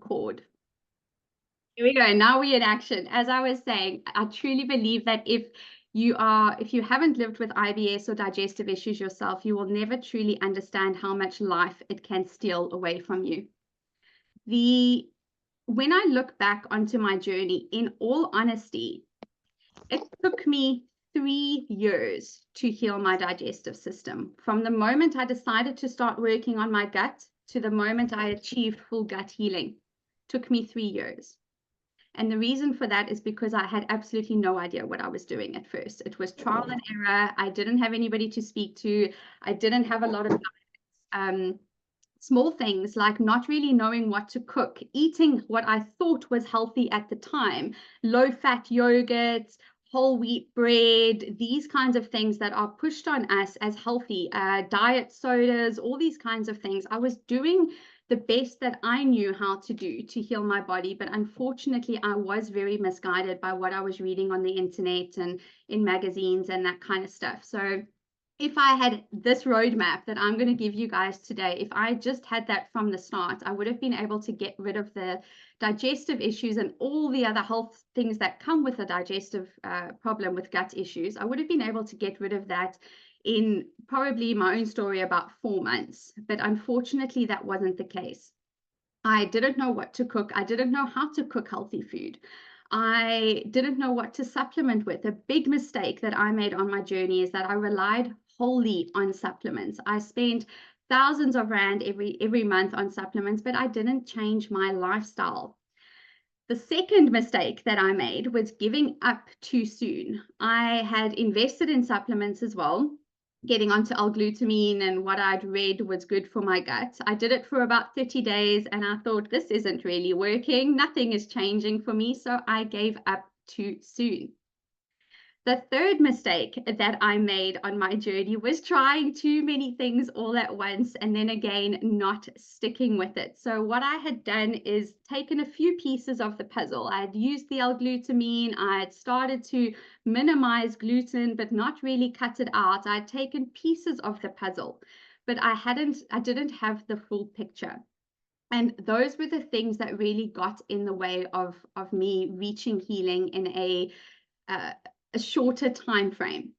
record. Here we go. Now we're in action. As I was saying, I truly believe that if you haven't lived with IBS or digestive issues yourself, you will never truly understand how much life it can steal away from you. When I look back onto my journey, in all honesty, it took me 3 years to heal my digestive system. From the moment I decided to start working on my gut to the moment I achieved full gut healing, took me 3 years. And the reason for that is because I had absolutely no idea what I was doing at first. It was trial and error. I didn't have anybody to speak to. I didn't have a lot of small things like not really knowing what to cook, eating what I thought was healthy at the time, low-fat yogurts, whole wheat bread, these kinds of things that are pushed on us as healthy, diet sodas, all these kinds of things. I was doing the best that I knew how to do to heal my body, but unfortunately I was very misguided by what I was reading on the internet and in magazines and that kind of stuff. So if I had this roadmap that I'm going to give you guys today, if I just had that from the start, I would have been able to get rid of the digestive issues and all the other health things that come with a digestive problem with gut issues. I would have been able to get rid of that in probably my own story about 4 months. But unfortunately, that wasn't the case. I didn't know what to cook. I didn't know how to cook healthy food. I didn't know what to supplement with. A big mistake that I made on my journey is that I relied wholly on supplements. I spent thousands of rand every month on supplements, but I didn't change my lifestyle. The second mistake that I made was giving up too soon. I had invested in supplements as well, getting onto L-glutamine, and what I'd read was good for my gut. I did it for about 30 days and I thought, this isn't really working. Nothing is changing for me. So I gave up too soon. The third mistake that I made on my journey was trying too many things all at once and then again not sticking with it. So what I had done is taken a few pieces of the puzzle. I had used the L-glutamine. I had started to minimize gluten, but not really cut it out. I had taken pieces of the puzzle, but I didn't have the full picture. And those were the things that really got in the way of me reaching healing in a shorter time frame.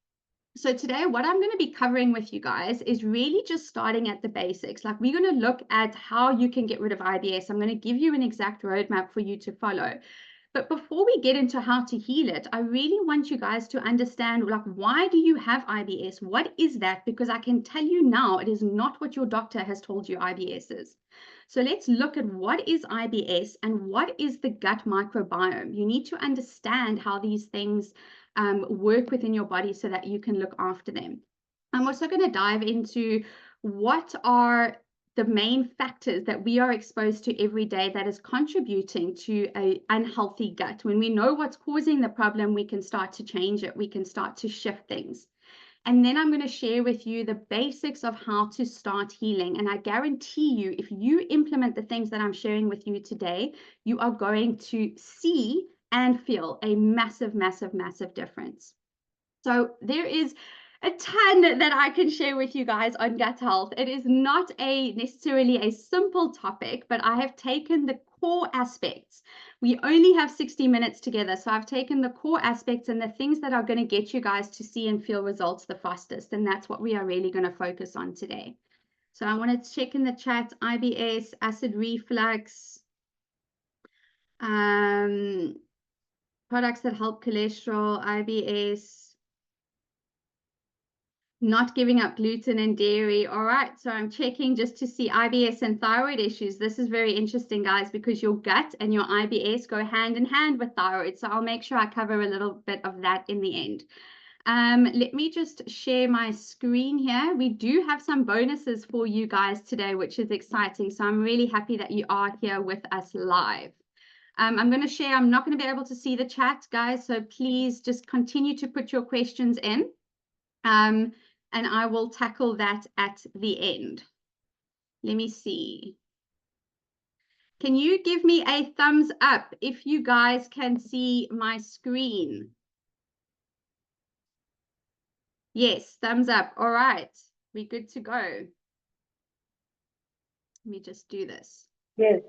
So today what I'm going to be covering with you guys is really just starting at the basics. Like, we're going to look at how you can get rid of IBS. I'm going to give you an exact roadmap for you to follow. But before we get into how to heal it, I really want you guys to understand, like, why do you have IBS? What is that? Because I can tell you now, it is not what your doctor has told you IBS is. So let's look at what is IBS and what is the gut microbiome. You need to understand how these things work within your body so that you can look after them. I'm also going to dive into what are the main factors that we are exposed to every day that is contributing to an unhealthy gut. When we know what's causing the problem, we can start to change it. We can start to shift things. And then I'm going to share with you the basics of how to start healing. And I guarantee you, if you implement the things that I'm sharing with you today, you are going to see and feel a massive, massive, massive difference. So there is a ton that I can share with you guys on gut health. It is not necessarily a simple topic, but I have taken the core aspects. We only have 60 minutes together, so I've taken the core aspects and the things that are going to get you guys to see and feel results the fastest, and that's what we are really going to focus on today. So I want to check in the chat: IBS, acid reflux, products that help cholesterol, IBS, not giving up gluten and dairy. All right, so I'm checking just to see IBS and thyroid issues. This is very interesting, guys, because your gut and your IBS go hand in hand with thyroid. So I'll make sure I cover a little bit of that in the end. Let me just share my screen here. We do have some bonuses for you guys today, which is exciting. So I'm really happy that you are here with us live. I'm going to share. I'm not going to be able to see the chat, guys, so please just continue to put your questions in, and I will tackle that at the end. Let me see. Can you give me a thumbs up if you guys can see my screen? Yes, thumbs up. All right, we're good to go. Let me just do this. Yes.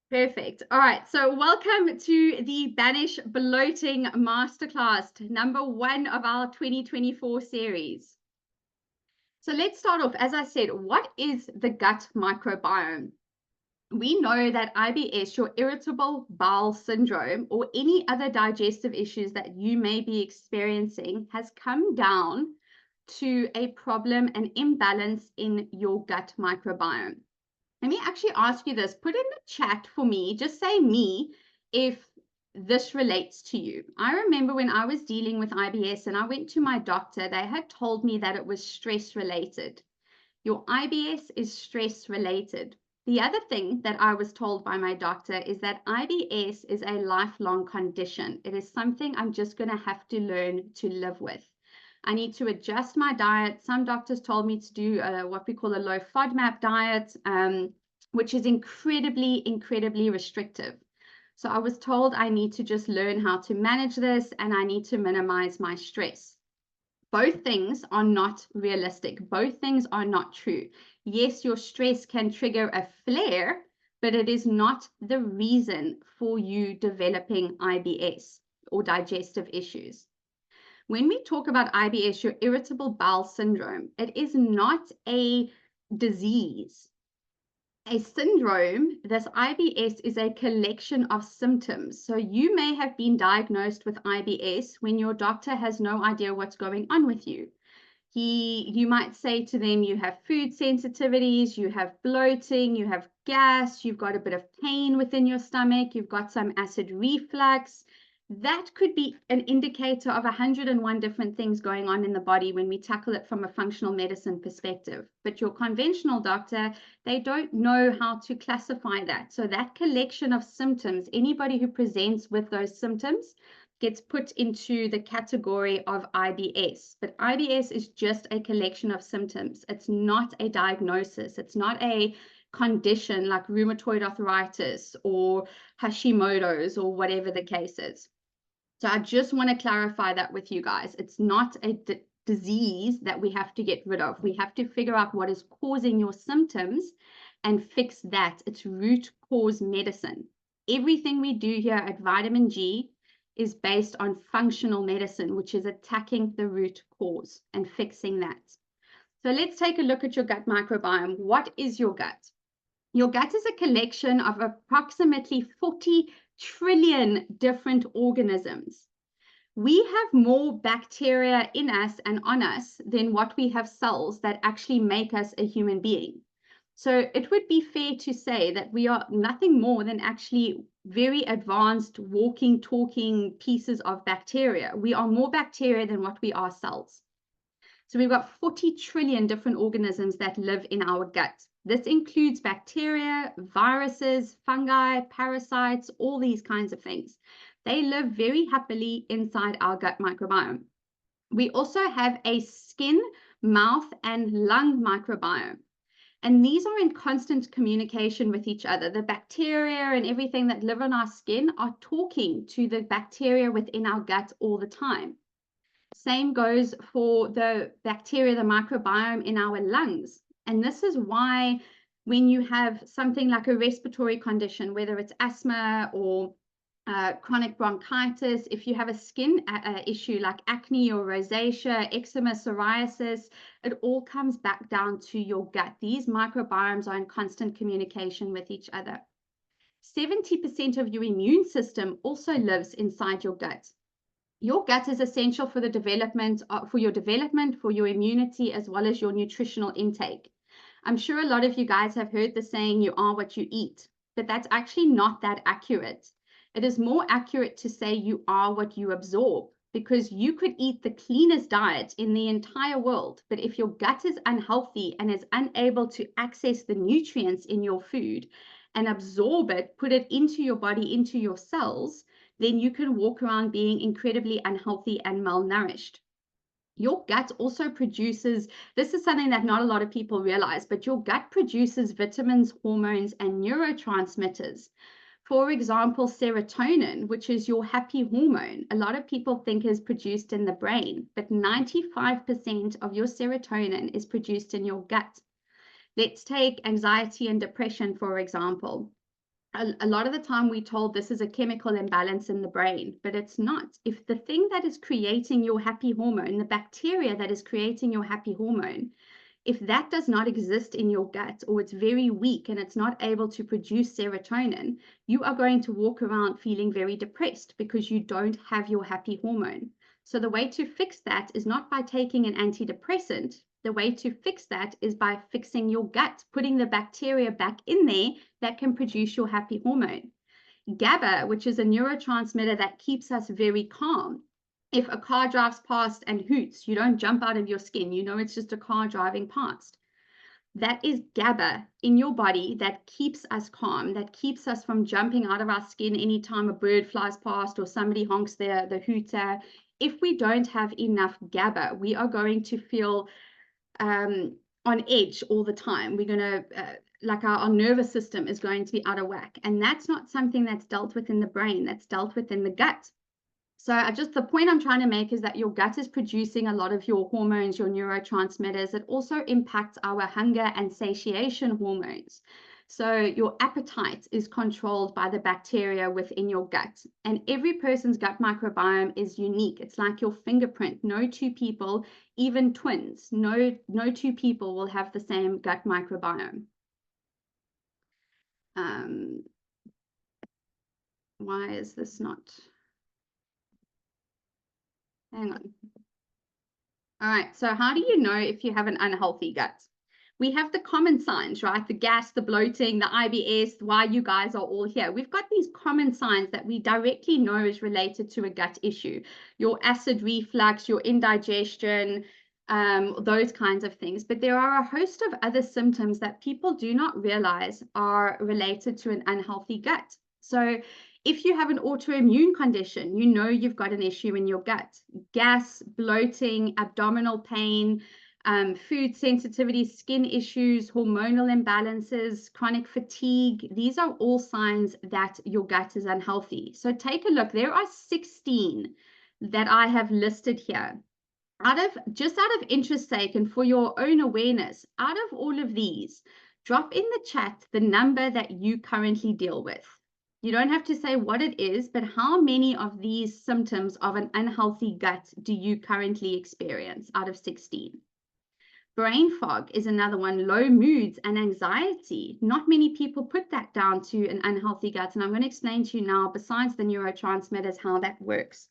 Perfect. All right. So welcome to the Banish Bloating Masterclass, number 1 of our 2024 series. So let's start off. As I said, what is the gut microbiome? We know that IBS, your irritable bowel syndrome, or any other digestive issues that you may be experiencing, has come down to a problem, an imbalance in your gut microbiome. Let me actually ask you this. Put in the chat for me, just say me, if this relates to you. I remember when I was dealing with IBS and I went to my doctor, they had told me that it was stress related. Your IBS is stress related. The other thing that I was told by my doctor is that IBS is a lifelong condition. It is something I'm just going to have to learn to live with. I need to adjust my diet. Some doctors told me to do what we call a low FODMAP diet, which is incredibly restrictive. So I was told I need to just learn how to manage this and I need to minimize my stress. Both things are not realistic. Both things are not true. Yes, your stress can trigger a flare, but it is not the reason for you developing IBS or digestive issues. When we talk about IBS, your irritable bowel syndrome, it is not a disease. A syndrome, this IBS, is a collection of symptoms. So you may have been diagnosed with IBS when your doctor has no idea what's going on with you. You might say to them, you have food sensitivities, you have bloating, you have gas, you've got a bit of pain within your stomach, you've got some acid reflux. That could be an indicator of 101 different things going on in the body when we tackle it from a functional medicine perspective. But your conventional doctor, they don't know how to classify that. So that collection of symptoms, anybody who presents with those symptoms gets put into the category of IBS. But IBS is just a collection of symptoms. It's not a diagnosis. It's not a condition like rheumatoid arthritis or Hashimoto's or whatever the case is. So I just want to clarify that with you guys. It's not a disease that we have to get rid of. We have to figure out what is causing your symptoms and fix that. It's root cause medicine. Everything we do here at Vitamin G is based on functional medicine, which is attacking the root cause and fixing that. So let's take a look at your gut microbiome. What is your gut? Your gut is a collection of approximately 40 trillion different organisms. We have more bacteria in us and on us than what we have cells that actually make us a human being. So it would be fair to say that we are nothing more than actually very advanced walking, talking pieces of bacteria. We are more bacteria than what we are cells. So we've got 40 trillion different organisms that live in our gut. This includes bacteria, viruses, fungi, parasites, all these kinds of things. They live very happily inside our gut microbiome. We also have a skin, mouth, and lung microbiome. And these are in constant communication with each other. The bacteria and everything that live on our skin are talking to the bacteria within our gut all the time. Same goes for the bacteria, the microbiome in our lungs. And this is why when you have something like a respiratory condition, whether it's asthma or chronic bronchitis, if you have a skin issue like acne or rosacea, eczema, psoriasis, it all comes back down to your gut. These microbiomes are in constant communication with each other. 70% of your immune system also lives inside your gut. Your gut is essential for the development, for your immunity, as well as your nutritional intake. I'm sure a lot of you guys have heard the saying, you are what you eat, but that's actually not that accurate. It is more accurate to say you are what you absorb, because you could eat the cleanest diet in the entire world, but if your gut is unhealthy and is unable to access the nutrients in your food and absorb it, put it into your body, into your cells, then you can walk around being incredibly unhealthy and malnourished. Your gut also produces, this is something that not a lot of people realize, but your gut produces vitamins, hormones, and neurotransmitters. For example, serotonin, which is your happy hormone, a lot of people think is produced in the brain, but 95% of your serotonin is produced in your gut. Let's take anxiety and depression, for example. a lot of the time we're told this is a chemical imbalance in the brain, but it's not. If the thing that is creating your happy hormone, the bacteria that is creating your happy hormone, if that does not exist in your gut, or it's very weak and it's not able to produce serotonin, you are going to walk around feeling very depressed because you don't have your happy hormone. So the way to fix that is not by taking an antidepressant. The way to fix that is by fixing your gut, putting the bacteria back in there that can produce your happy hormone. GABA, which is a neurotransmitter that keeps us very calm. If a car drives past and hoots, you don't jump out of your skin. You know it's just a car driving past. That is GABA in your body that keeps us calm, that keeps us from jumping out of our skin anytime a bird flies past or somebody honks the hooter. If we don't have enough GABA, we are going to feel on edge all the time. We're going to, like our nervous system is going to be out of whack. And that's not something that's dealt with in the brain, that's dealt with in the gut. So the point I'm trying to make is that your gut is producing a lot of your hormones, your neurotransmitters. It also impacts our hunger and satiation hormones. So your appetite is controlled by the bacteria within your gut. And every person's gut microbiome is unique. It's like your fingerprint. No two people, even twins, no two people will have the same gut microbiome. Why is this not? Hang on. All right, so how do you know if you have an unhealthy gut? We have the common signs, right? The gas, the bloating, the IBS, why you guys are all here. We've got these common signs that we directly know is related to a gut issue. Your acid reflux, your indigestion, those kinds of things. But there are a host of other symptoms that people do not realize are related to an unhealthy gut. So if you have an autoimmune condition, you know you've got an issue in your gut. Gas, bloating, abdominal pain, food sensitivities, skin issues, hormonal imbalances, chronic fatigue. These are all signs that your gut is unhealthy. So take a look. There are 16 that I have listed here. Just out of interest sake and for your own awareness, out of all of these, drop in the chat the number that you currently deal with. You don't have to say what it is, but how many of these symptoms of an unhealthy gut do you currently experience out of 16? Brain fog is another one, low moods and anxiety. Not many people put that down to an unhealthy gut, and I'm going to explain to you now, besides the neurotransmitters, how that works.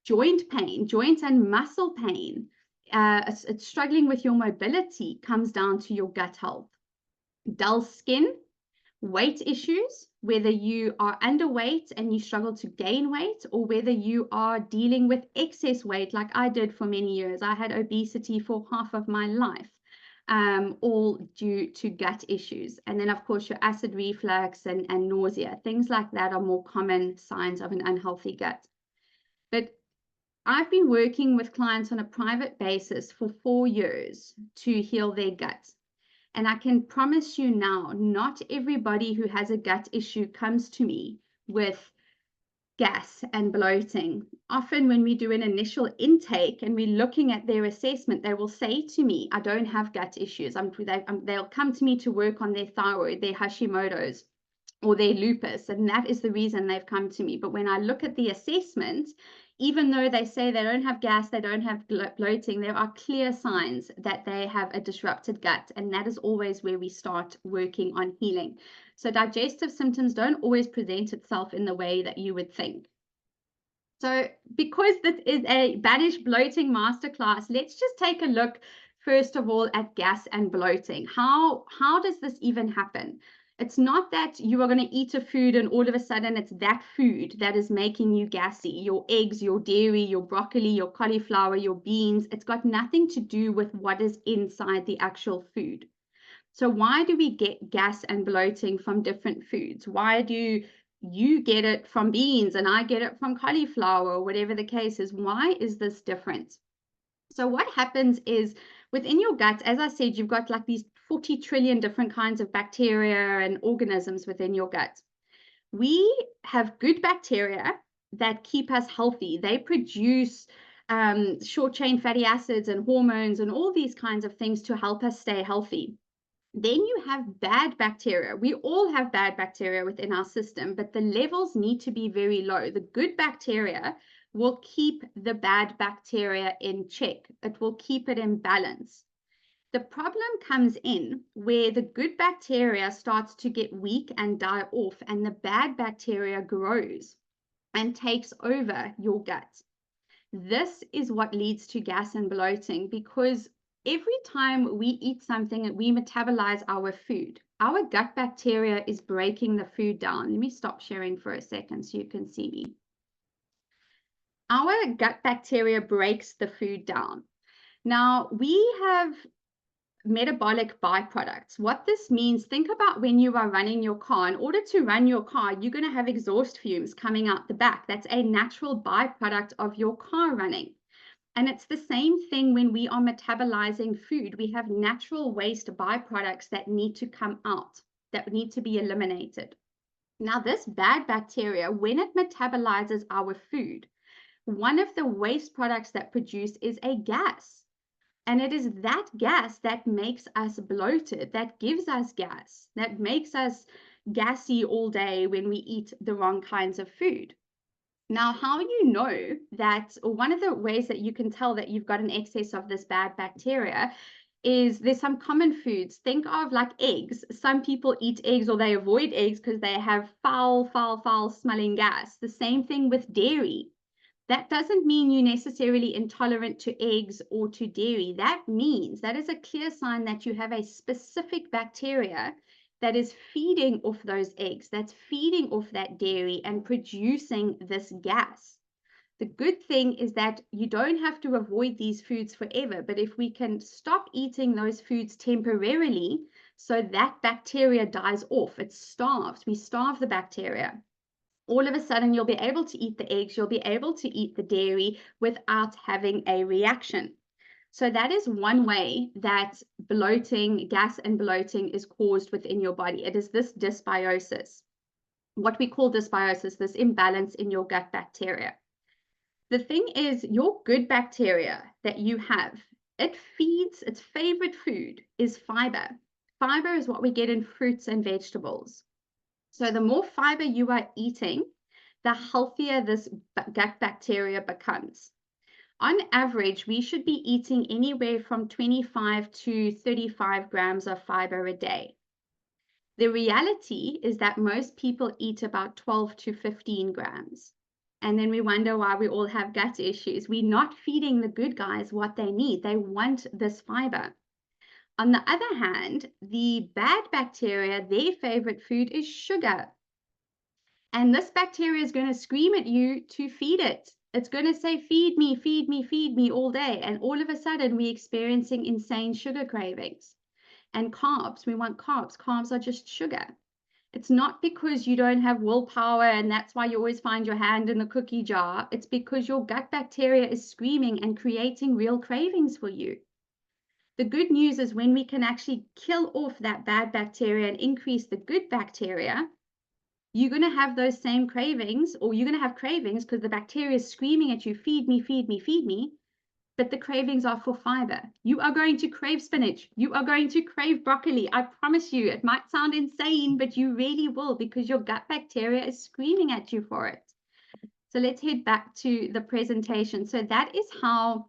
Joint pain, joint and muscle pain, struggling with your mobility comes down to your gut health. Dull skin, weight issues, whether you are underweight and you struggle to gain weight, or whether you are dealing with excess weight like I did for many years. I had obesity for half of my life, all due to gut issues. And then, of course, your acid reflux and nausea, things like that are more common signs of an unhealthy gut. But I've been working with clients on a private basis for 4 years to heal their gut. And I can promise you now, not everybody who has a gut issue comes to me with gas and bloating. Often when we do an initial intake and we're looking at their assessment, they will say to me, I don't have gut issues. They'll come to me to work on their thyroid, their Hashimoto's, or their lupus, and that is the reason they've come to me. But when I look at the assessment, even though they say they don't have gas, they don't have bloating, there are clear signs that they have a disrupted gut, and that is always where we start working on healing. So digestive symptoms don't always present itself in the way that you would think. So because this is a Banish bloating masterclass, let's just take a look first of all at gas and bloating. How does this even happen? It's not that you are going to eat a food and all of a sudden it's that food that is making you gassy. Your eggs, your dairy, your broccoli, your cauliflower, your beans. It's got nothing to do with what is inside the actual food. So why do we get gas and bloating from different foods? Why do you get it from beans and I get it from cauliflower, or whatever the case is? Why is this different? So what happens is within your gut, as I said, you've got like these 40 trillion different kinds of bacteria and organisms within your gut. We have good bacteria that keep us healthy. They produce short chain fatty acids and hormones and all these kinds of things to help us stay healthy. Then you have bad bacteria. We all have bad bacteria within our system, but the levels need to be very low. The good bacteria will keep the bad bacteria in check. It will keep it in balance. The problem comes in where the good bacteria starts to get weak and die off, and the bad bacteria grows and takes over your gut. This is what leads to gas and bloating, because every time we eat something and we metabolize our food, our gut bacteria is breaking the food down. Let me stop sharing for a second so you can see me. Our gut bacteria breaks the food down. Now, we have metabolic byproducts. What this means, think about when you are running your car. In order to run your car, you're going to have exhaust fumes coming out the back. That's a natural byproduct of your car running. And it's the same thing when we are metabolizing food. We have natural waste byproducts that need to come out, that need to be eliminated. Now, this bad bacteria, when it metabolizes our food, one of the waste products that produce is a gas. And it is that gas that makes us bloated, that gives us gas, that makes us gassy all day when we eat the wrong kinds of food. Now, how you know that, or one of the ways that you can tell that you've got an excess of this bad bacteria is there's some common foods. Think of like eggs. Some people eat eggs or they avoid eggs because they have foul smelling gas. The same thing with dairy. That doesn't mean you're necessarily intolerant to eggs or to dairy. That means that is a clear sign that you have a specific bacteria that is feeding off those eggs, that's feeding off that dairy and producing this gas. The good thing is that you don't have to avoid these foods forever, but if we can stop eating those foods temporarily so that bacteria dies off, it starves, we starve the bacteria. All of a sudden, you'll be able to eat the eggs, you'll be able to eat the dairy without having a reaction. So that is one way that bloating, gas and bloating is caused within your body. It is this dysbiosis, what we call dysbiosis, this imbalance in your gut bacteria. The thing is, your good bacteria that you have, it feeds, its favorite food is fiber. Fiber is what we get in fruits and vegetables. So the more fiber you are eating, the healthier this gut bacteria becomes. On average, we should be eating anywhere from 25 to 35 grams of fiber a day. The reality is that most people eat about 12 to 15 grams. And then we wonder why we all have gut issues. We're not feeding the good guys what they need. They want this fiber. On the other hand, the bad bacteria, their favorite food is sugar. And this bacteria is going to scream at you to feed it. It's going to say, feed me, feed me, feed me all day. And all of a sudden, we're experiencing insane sugar cravings. And carbs, we want carbs. Carbs are just sugar. It's not because you don't have willpower and that's why you always find your hand in the cookie jar. It's because your gut bacteria is screaming and creating real cravings for you. The good news is when we can actually kill off that bad bacteria and increase the good bacteria, you're going to have those same cravings, or you're going to have cravings because the bacteria is screaming at you, feed me, feed me, feed me. But the cravings are for fiber. You are going to crave spinach. You are going to crave broccoli. I promise you, it might sound insane, but you really will, because your gut bacteria is screaming at you for it. So let's head back to the presentation. So that is how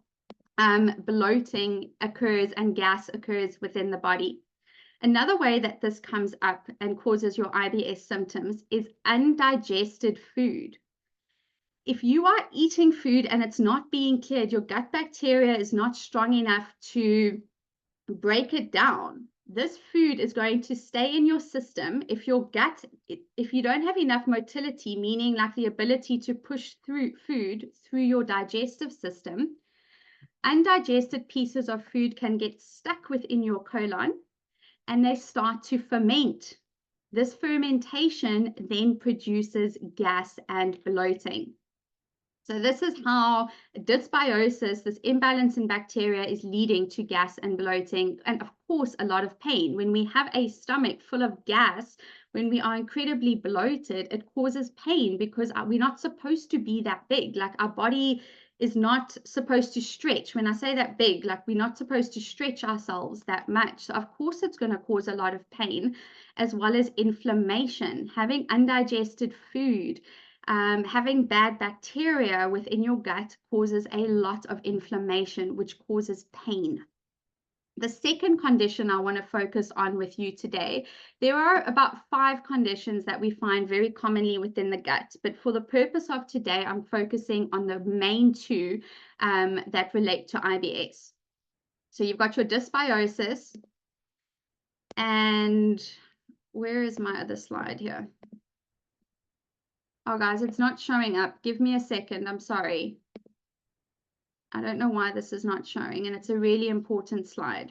bloating occurs and gas occurs within the body. Another way that this comes up and causes your IBS symptoms is undigested food. If you are eating food and it's not being cleared, your gut bacteria is not strong enough to break it down. This food is going to stay in your system. If your gut, if you don't have enough motility, meaning like the ability to push through food through your digestive system, undigested pieces of food can get stuck within your colon and they start to ferment. This fermentation then produces gas and bloating. So this is how dysbiosis, this imbalance in bacteria, is leading to gas and bloating, and of course a lot of pain. When we have a stomach full of gas, when we are incredibly bloated, it causes pain because we're not supposed to be that big. Like our body is not supposed to stretch. When I say that big, like we're not supposed to stretch ourselves that much. So of course it's going to cause a lot of pain, as well as inflammation. Having undigested food, having bad bacteria within your gut causes a lot of inflammation, which causes pain. The second condition I want to focus on with you today, there are about 5 conditions that we find very commonly within the gut, but for the purpose of today, I'm focusing on the main 2 that relate to IBS. So you've got your dysbiosis, and where is my other slide here? Oh, guys, it's not showing up. Give me a second. I'm sorry. I don't know why this is not showing, and it's a really important slide.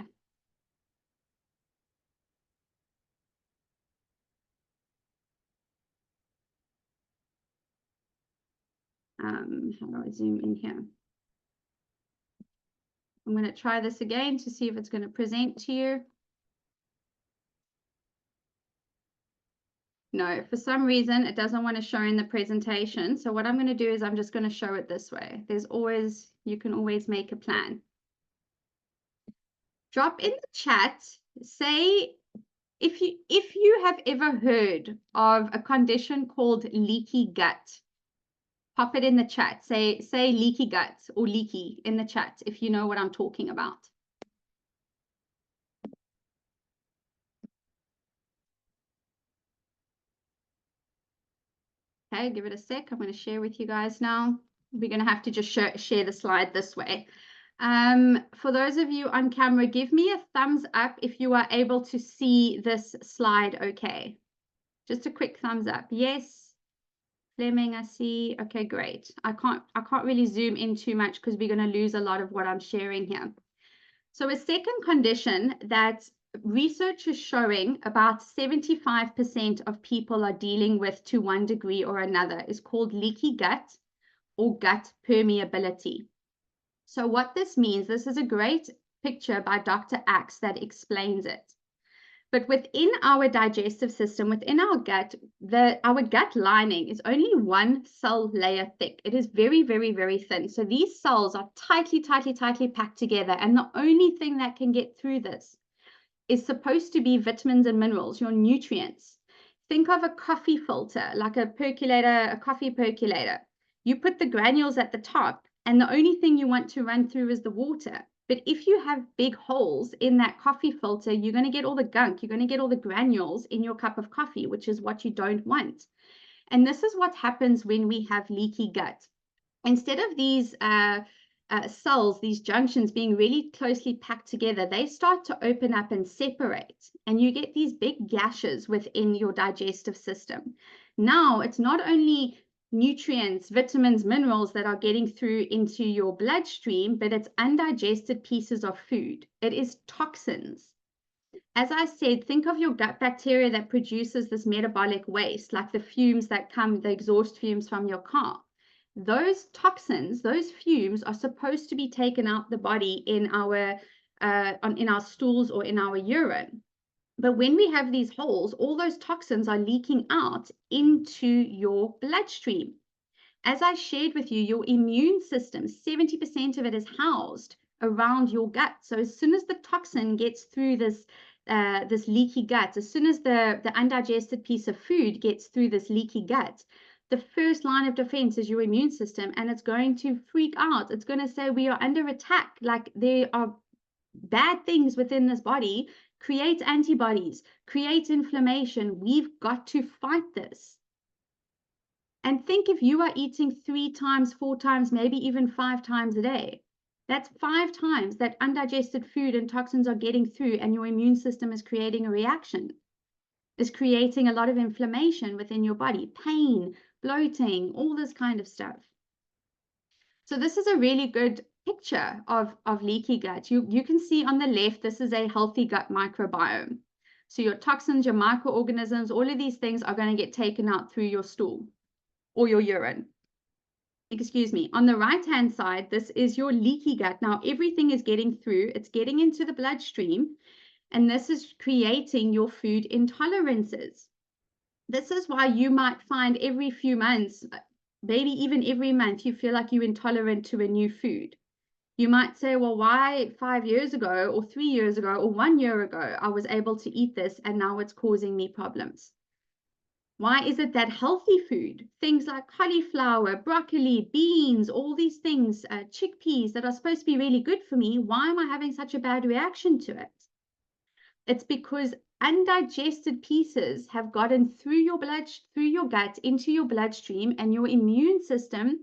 How do I zoom in here? I'm going to try this again to see if it's going to present to you. No, for some reason, it doesn't want to show in the presentation. So what I'm going to do is I'm just going to show it this way. You can always make a plan. Drop in the chat, say if you have ever heard of a condition called leaky gut. Pop it in the chat. Say leaky gut or leaky in the chat if you know what I'm talking about. Okay, give it a sec. I'm going to share with you guys now. We're going to have to just share the slide this way. For those of you on camera, give me a thumbs up if you are able to see this slide okay. Just a quick thumbs up. Yes. Fleming, I see. Okay, great. I can't really zoom in too much because we're going to lose a lot of what I'm sharing here. So a second condition that research is showing about 75% of people are dealing with to one degree or another is called leaky gut or gut permeability. So what this means, this is a great picture by Dr. Axe that explains it. But within our digestive system, within our gut, our gut lining is only 1 cell layer thick. It is very, very, very thin. So these cells are tightly packed together. And the only thing that can get through this is supposed to be vitamins and minerals, your nutrients. Think of a coffee filter, like a percolator, a coffee percolator. You put the granules at the top, and the only thing you want to run through is the water. But if you have big holes in that coffee filter, you're going to get all the gunk, you're going to get all the granules in your cup of coffee, which is what you don't want. And this is what happens when we have leaky gut. Instead of these cells, these junctions being really closely packed together, they start to open up and separate. And you get these big gashes within your digestive system. Now, it's not only nutrients, vitamins, minerals that are getting through into your bloodstream, but it's undigested pieces of food. It is toxins. As I said, think of your gut bacteria that produces this metabolic waste, like the fumes that come, the exhaust fumes from your car. Those toxins, those fumes are supposed to be taken out the body in our stools or in our urine. But when we have these holes, all those toxins are leaking out into your bloodstream. As I shared with you, your immune system, 70% of it is housed around your gut. So as soon as the toxin gets through this leaky gut, as soon as the undigested piece of food gets through this leaky gut, the first line of defense is your immune system, and it's going to freak out. It's going to say we are under attack, like there are bad things within this body. Create antibodies, create inflammation. We've got to fight this. And think if you are eating 3 times, 4 times, maybe even 5 times a day. That's 5 times that undigested food and toxins are getting through, and your immune system is creating a reaction. It's creating a lot of inflammation within your body, pain, bloating, all this kind of stuff. So this is a really good picture of leaky gut. You can see on the left, this is a healthy gut microbiome. So your toxins, your microorganisms, all of these things are going to get taken out through your stool or your urine. Excuse me. On the right-hand side, this is your leaky gut. Now, everything is getting through. It's getting into the bloodstream, and this is creating your food intolerances. This is why you might find every few months, maybe even every month you feel like you're intolerant to a new food. You might say, well, why 5 years ago or 3 years ago or 1 year ago I was able to eat this and now it's causing me problems? Why is it that healthy food, things like cauliflower, broccoli, beans, all these things, chickpeas that are supposed to be really good for me, why am I having such a bad reaction to it? It's because undigested pieces have gotten through your blood, through your gut, into your bloodstream, and your immune system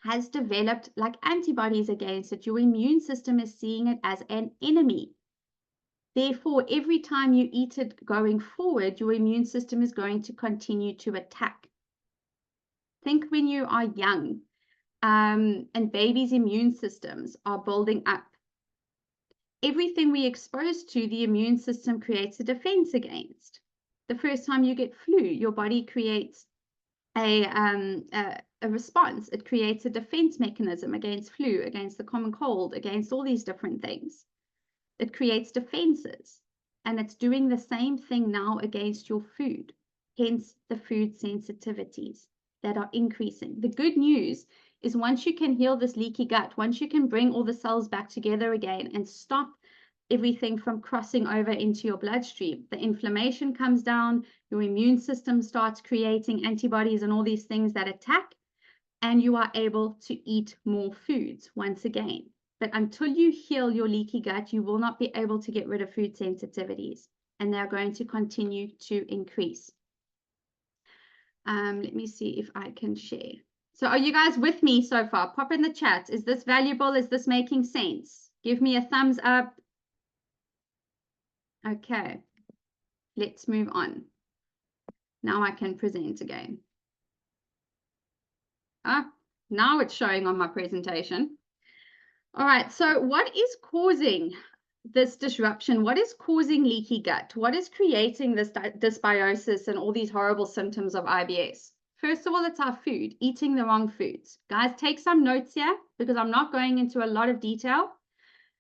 has developed like antibodies against it. Your immune system is seeing it as an enemy. Therefore, every time you eat it going forward, your immune system is going to continue to attack. Think when you are young, and babies' immune systems are building up. Everything we expose to, the immune system creates a defense against. The first time you get flu, your body creates a response. It creates a defense mechanism against flu, against the common cold, against all these different things. It creates defenses, and it's doing the same thing now against your food, hence the food sensitivities that are increasing. The good news is once you can heal this leaky gut, once you can bring all the cells back together again and stop everything from crossing over into your bloodstream, the inflammation comes down, your immune system starts creating antibodies and all these things that attack, and you are able to eat more foods once again. But until you heal your leaky gut, you will not be able to get rid of food sensitivities, and they're going to continue to increase. Let me see if I can share. So are you guys with me so far? Pop in the chat. Is this valuable? Is this making sense? Give me a thumbs up. Okay, let's move on. Now I can present again. Now it's showing on my presentation. All right, so what is causing this disruption? What is causing leaky gut? What is creating this dysbiosis and all these horrible symptoms of IBS? First of all, it's our food, eating the wrong foods. Guys, take some notes here because I'm not going into a lot of detail,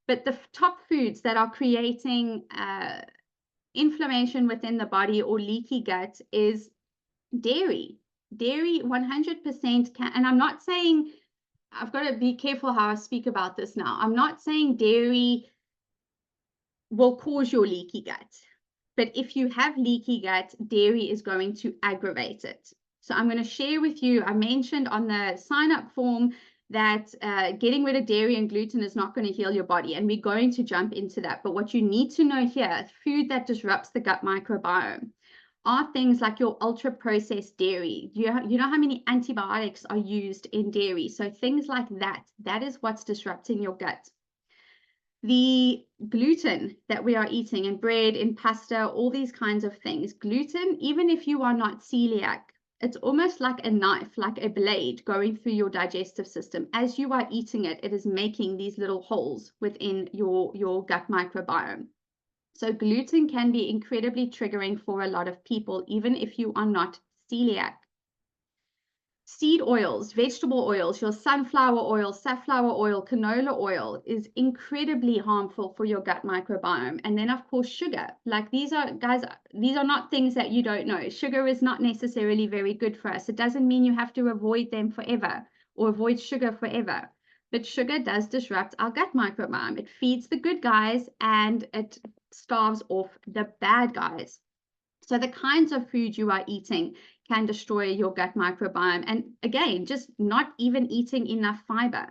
but the top foods that are creating inflammation within the body or leaky gut is dairy. Dairy 100% can, and I'm not saying, I've got to be careful how I speak about this now. I'm not saying dairy will cause your leaky gut, but if you have leaky gut, dairy is going to aggravate it. So I'm going to share with you, I mentioned on the sign up form that getting rid of dairy and gluten is not going to heal your body, and we're going to jump into that. But what you need to know here, food that disrupts the gut microbiome are things like your ultra processed dairy. You know how many antibiotics are used in dairy? So things like that, that is what's disrupting your gut. The gluten that we are eating in bread, in pasta, all these kinds of things. Gluten, even if you are not celiac, it's almost like a knife, like a blade going through your digestive system. As you are eating it, it is making these little holes within your gut microbiome. So gluten can be incredibly triggering for a lot of people, even if you are not celiac. Seed oils, vegetable oils, your sunflower oil, safflower oil, canola oil is incredibly harmful for your gut microbiome. And then, of course, sugar. Like these are, guys, these are not things that you don't know. Sugar is not necessarily very good for us. It doesn't mean you have to avoid them forever or avoid sugar forever. But sugar does disrupt our gut microbiome. It feeds the good guys and it starves off the bad guys. So the kinds of food you are eating can destroy your gut microbiome. And again, just not even eating enough fiber.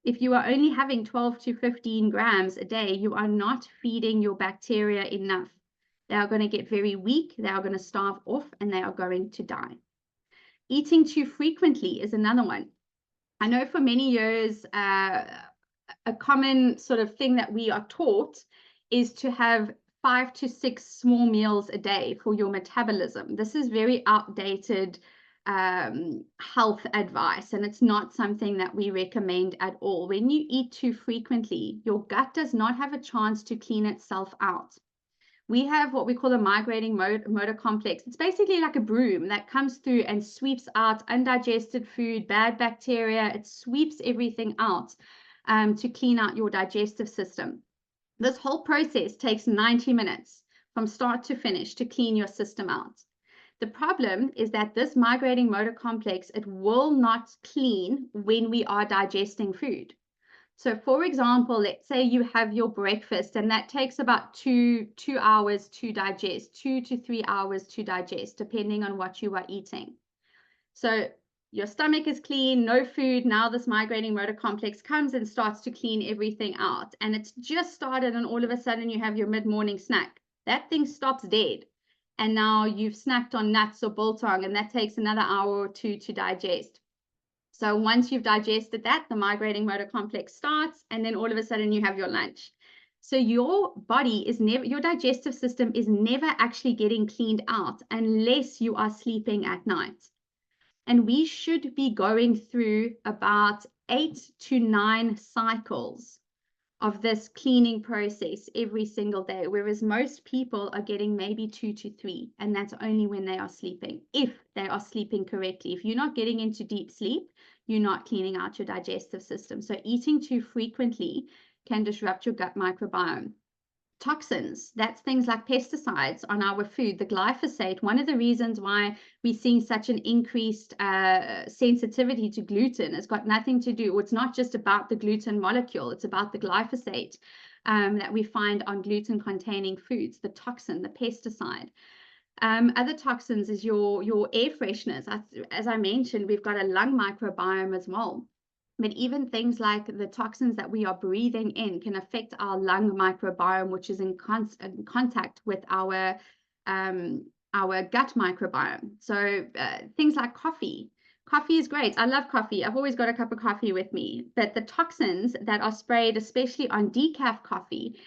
If you are only having 12 to 15 grams a day, you are not feeding your bacteria enough. They are going to get very weak, they are going to starve off, and they are going to die. Eating too frequently is another one. I know for many years, a common sort of thing that we are taught is to have 5 to 6 small meals a day for your metabolism. This is very outdated health advice, and it's not something that we recommend at all. When you eat too frequently, your gut does not have a chance to clean itself out. We have what we call a migrating motor complex. It's basically like a broom that comes through and sweeps out undigested food, bad bacteria. It sweeps everything out to clean out your digestive system. This whole process takes 90 minutes from start to finish to clean your system out. The problem is that this migrating motor complex, it will not clean when we are digesting food. So for example, let's say you have your breakfast and that takes about two hours to digest, 2 to 3 hours to digest, depending on what you are eating. So your stomach is clean, no food. Now this migrating motor complex comes and starts to clean everything out. And it's just started and all of a sudden you have your mid-morning snack. That thing stops dead. And now you've snacked on nuts or biltong and that takes another hour or two to digest. So once you've digested that, the migrating motor complex starts and then all of a sudden you have your lunch. So your body is never, your digestive system is never actually getting cleaned out unless you are sleeping at night. And we should be going through about 8 to 9 cycles of this cleaning process every single day, whereas most people are getting maybe 2 to 3, and that's only when they are sleeping, if they are sleeping correctly. If you're not getting into deep sleep, you're not cleaning out your digestive system. So eating too frequently can disrupt your gut microbiome. Toxins, that's things like pesticides on our food, the glyphosate. One of the reasons why we're seeing such an increased sensitivity to gluten has got nothing to do, it's not just about the gluten molecule, it's about the glyphosate that we find on gluten containing foods, the toxin, the pesticide. Other toxins is your air fresheners. As I mentioned, we've got a lung microbiome as well. But even things like the toxins that we are breathing in can affect our lung microbiome, which is in contact with our gut microbiome. So things like coffee. Coffee is great. I love coffee. I've always got a cup of coffee with me. But the toxins that are sprayed, especially on decaf coffee,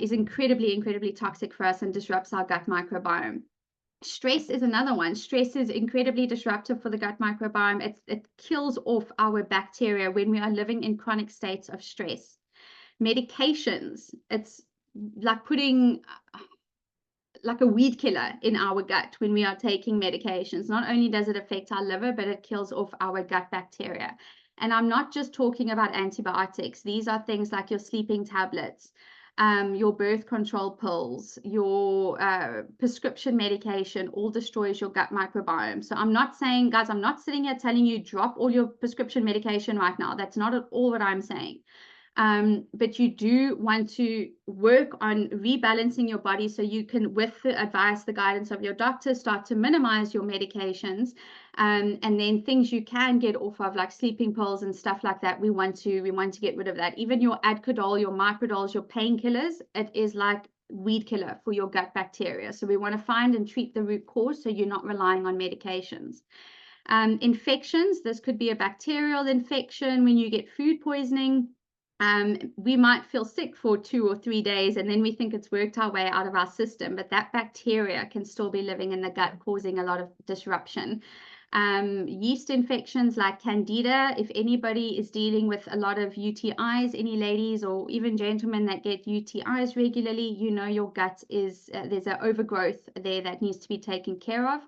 is incredibly, incredibly toxic for us and disrupts our gut microbiome. Stress is another one. Stress is incredibly disruptive for the gut microbiome. It kills off our bacteria when we are living in chronic states of stress. Medications, it's like putting like a weed killer in our gut when we are taking medications. Not only does it affect our liver, but it kills off our gut bacteria. And I'm not just talking about antibiotics. These are things like your sleeping tablets, your birth control pills, your prescription medication, all destroys your gut microbiome. So I'm not saying, guys, I'm not sitting here telling you drop all your prescription medication right now. That's not at all what I'm saying. But you do want to work on rebalancing your body so you can, with the advice, the guidance of your doctor, start to minimize your medications. And then things you can get off of, like sleeping pills and stuff like that, we want to get rid of that. Even your Adcodol, your Microdols, your painkillers, it is like weed killer for your gut bacteria. So we want to find and treat the root cause so you're not relying on medications. Infections, this could be a bacterial infection when you get food poisoning. We might feel sick for 2 or 3 days and then we think it's worked our way out of our system, but that bacteria can still be living in the gut, causing a lot of disruption. Yeast infections like Candida, if anybody is dealing with a lot of UTIs, any ladies or even gentlemen that get UTIs regularly, you know your gut is, there's an overgrowth there that needs to be taken care of.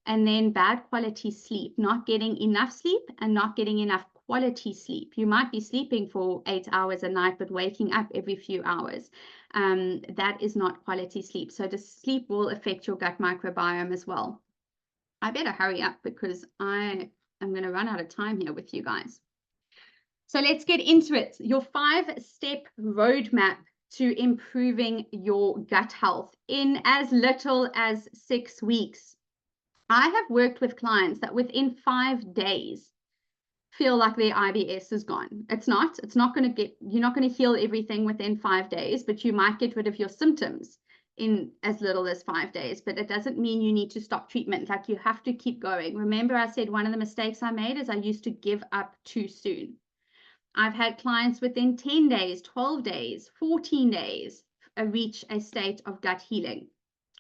And then bad quality sleep, not getting enough sleep and not getting enough quality sleep. You might be sleeping for 8 hours a night, but waking up every few hours. That is not quality sleep. So the sleep will affect your gut microbiome as well. I better hurry up because I am going to run out of time here with you guys. So let's get into it. Your 5-step roadmap to improving your gut health in as little as 6 weeks. I have worked with clients that within 5 days feel like their IBS is gone. It's not going to get, you're not going to heal everything within 5 days, but you might get rid of your symptoms in as little as 5 days. But it doesn't mean you need to stop treatment. Like, you have to keep going. Remember, I said one of the mistakes I made is I used to give up too soon. I've had clients within 10 days, 12 days, 14 days reach a state of gut healing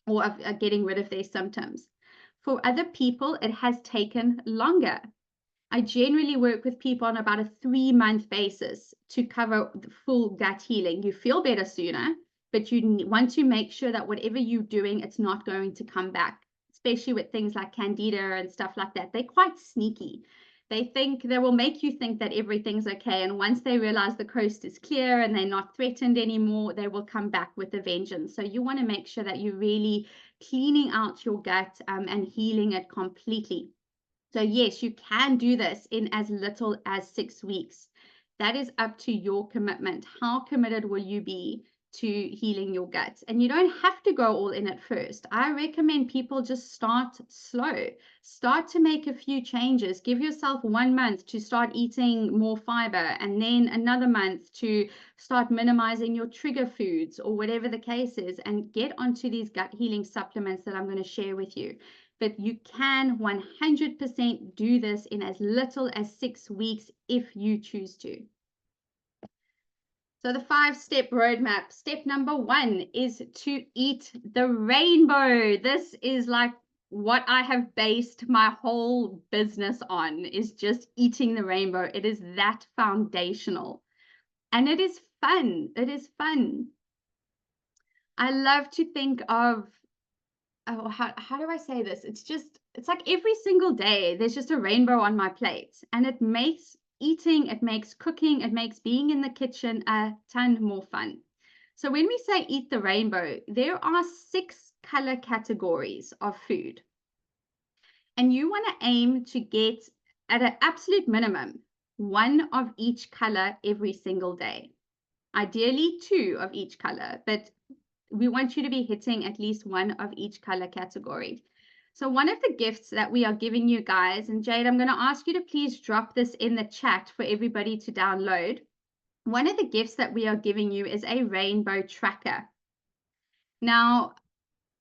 or of getting rid of their symptoms. For other people, it has taken longer. I generally work with people on about a 3-month basis to cover the full gut healing. You feel better sooner, but you want to make sure that whatever you're doing, it's not going to come back, especially with things like Candida and stuff like that. They're quite sneaky. They will make you think that everything's okay. And once they realize the coast is clear and they're not threatened anymore, they will come back with a vengeance. So you want to make sure that you're really cleaning out your gut and healing it completely. So yes, you can do this in as little as 6 weeks. That is up to your commitment. How committed will you be to healing your gut? And you don't have to go all in at first. I recommend people just start slow. Start to make a few changes. Give yourself 1 month to start eating more fiber, and then another month to start minimizing your trigger foods or whatever the case is, and get onto these gut healing supplements that I'm going to share with you. But you can 100% do this in as little as 6 weeks if you choose to. So the 5-step roadmap. Step number 1 is to eat the rainbow. This is like what I have based my whole business on, is just eating the rainbow. It is that foundational. And it is fun. It is fun. I love to think of, oh, how do I say this? It's like every single day there's just a rainbow on my plate, and it makes eating, it makes cooking, it makes being in the kitchen a ton more fun. So when we say eat the rainbow, there are 6 color categories of food, and you want to aim to get at an absolute minimum 1 of each color every single day. Ideally 2 of each color, but we want you to be hitting at least 1 of each color category. So one of the gifts that we are giving you guys, and Jade, I'm going to ask you to please drop this in the chat for everybody to download. One of the gifts that we are giving you is a rainbow tracker. Now,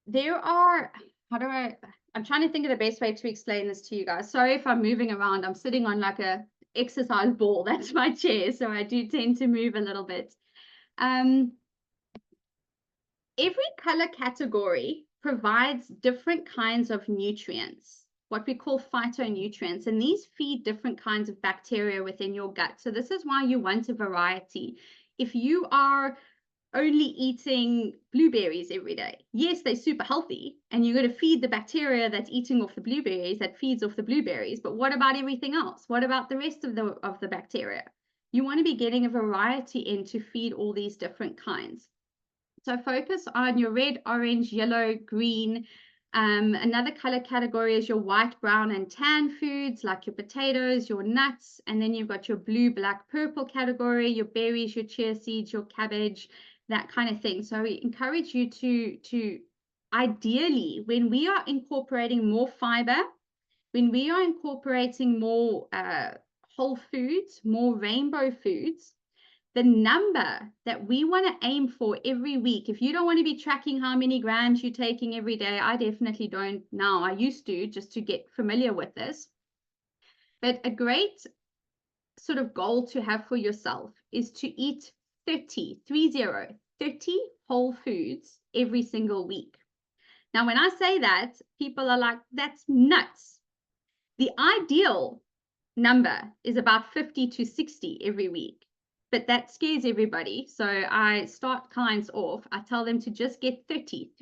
there are, I'm trying to think of the best way to explain this to you guys. Sorry if I'm moving around. I'm sitting on like a exercise ball. That's my chair. So I do tend to move a little bit. Every color category provides different kinds of nutrients, what we call phytonutrients, and these feed different kinds of bacteria within your gut. So this is why you want a variety. If you are only eating blueberries every day, yes, they're super healthy, and you're going to feed the bacteria that's eating off the blueberries, that feeds off the blueberries, but what about everything else? What about the rest of the bacteria? You want to be getting a variety in to feed all these different kinds. So focus on your red, orange, yellow, green. Another color category is your white, brown, and tan foods, like your potatoes, your nuts. And then you've got your blue, black, purple category, your berries, your chia seeds, your cabbage, that kind of thing. So we encourage you to ideally, when we are incorporating more fiber, when we are incorporating more whole foods, more rainbow foods, the number that we want to aim for every week, if you don't want to be tracking how many grams you're taking every day, I definitely don't now. I used to, just to get familiar with this. But a great sort of goal to have for yourself is to eat 30 whole foods every single week. Now, when I say that, people are like, that's nuts. The ideal number is about 50 to 60 every week. But that scares everybody. So I start clients off. I tell them to just get 30.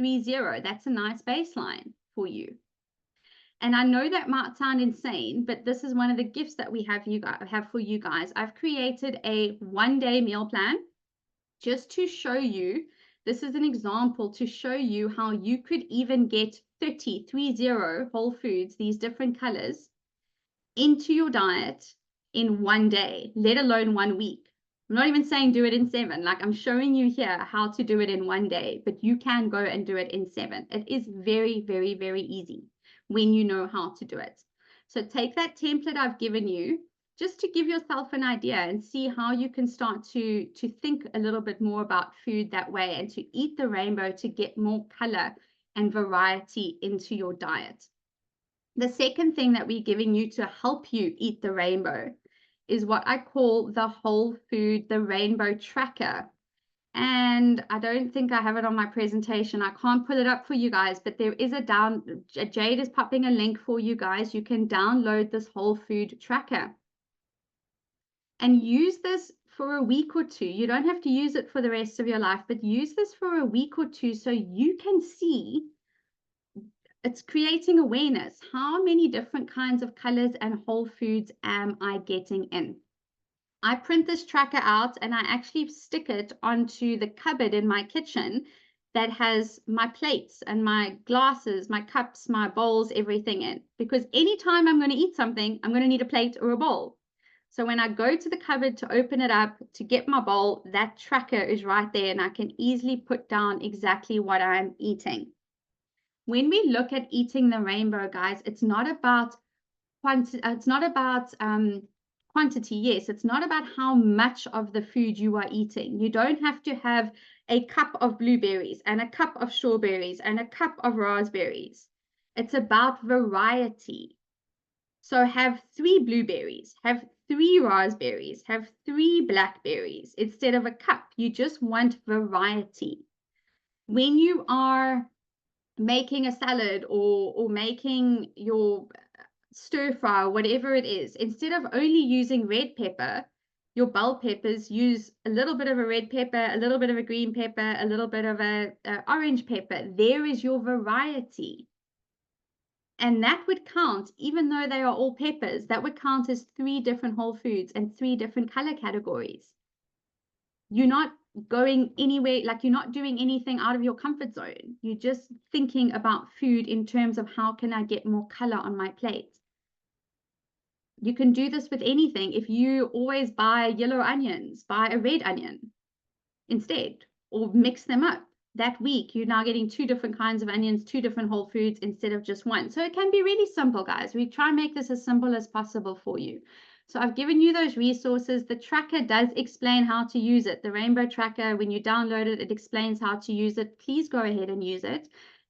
That's a nice baseline for you. And I know that might sound insane, but this is one of the gifts that we have for you guys. I've created a 1-day meal plan just to show you. This is an example to show you how you could even get 30 whole foods, these different colors, into your diet in 1 day, let alone 1 week. I'm not even saying do it in 7. Like, I'm showing you here how to do it in 1 day, but you can go and do it in 7. It is very, very, very easy when you know how to do it. So take that template I've given you just to give yourself an idea and see how you can start to think a little bit more about food that way, and to eat the rainbow to get more color and variety into your diet. The second thing that we're giving you to help you eat the rainbow is what I call the whole food, the rainbow tracker. And I don't think I have it on my presentation. I can't pull it up for you guys, but there is Jade is popping a link for you guys. You can download this whole food tracker and use this for a week or 2. You don't have to use it for the rest of your life, but use this for a week or 2 so you can see It's creating awareness. How many different kinds of colors and whole foods am I getting in? I print this tracker out and I actually stick it onto the cupboard in my kitchen that has my plates and my glasses, my cups, my bowls, everything in. Because anytime I'm going to eat something, I'm going to need a plate or a bowl. So when I go to the cupboard to open it up to get my bowl, that tracker is right there and I can easily put down exactly what I'm eating. When we look at eating the rainbow, guys, it's not about quantity. Quantity, yes, it's not about how much of the food you are eating. You don't have to have a cup of blueberries and a cup of strawberries and a cup of raspberries. It's about variety. So have 3 blueberries, have 3 raspberries, have 3 blackberries instead of a cup. You just want variety. When you are making a salad or making your stir fry or whatever it is, instead of only using red pepper, your bell peppers, use a little bit of a red pepper, a little bit of a green pepper, a little bit of a orange pepper. There is your variety. And that would count, even though they are all peppers, that would count as 3 different whole foods and 3 different color categories. You're not going anywhere, like you're not doing anything out of your comfort zone. You're just thinking about food in terms of how can I get more color on my plate. You can do this with anything. If you always buy yellow onions, buy a red onion instead, or mix them up. That week, you're now getting 2 different kinds of onions, 2 different whole foods instead of just one. So it can be really simple, guys. We try and make this as simple as possible for you. So I've given you those resources. The tracker does explain how to use it. The Rainbow Tracker, when you download it, it explains how to use it. Please go ahead and use it.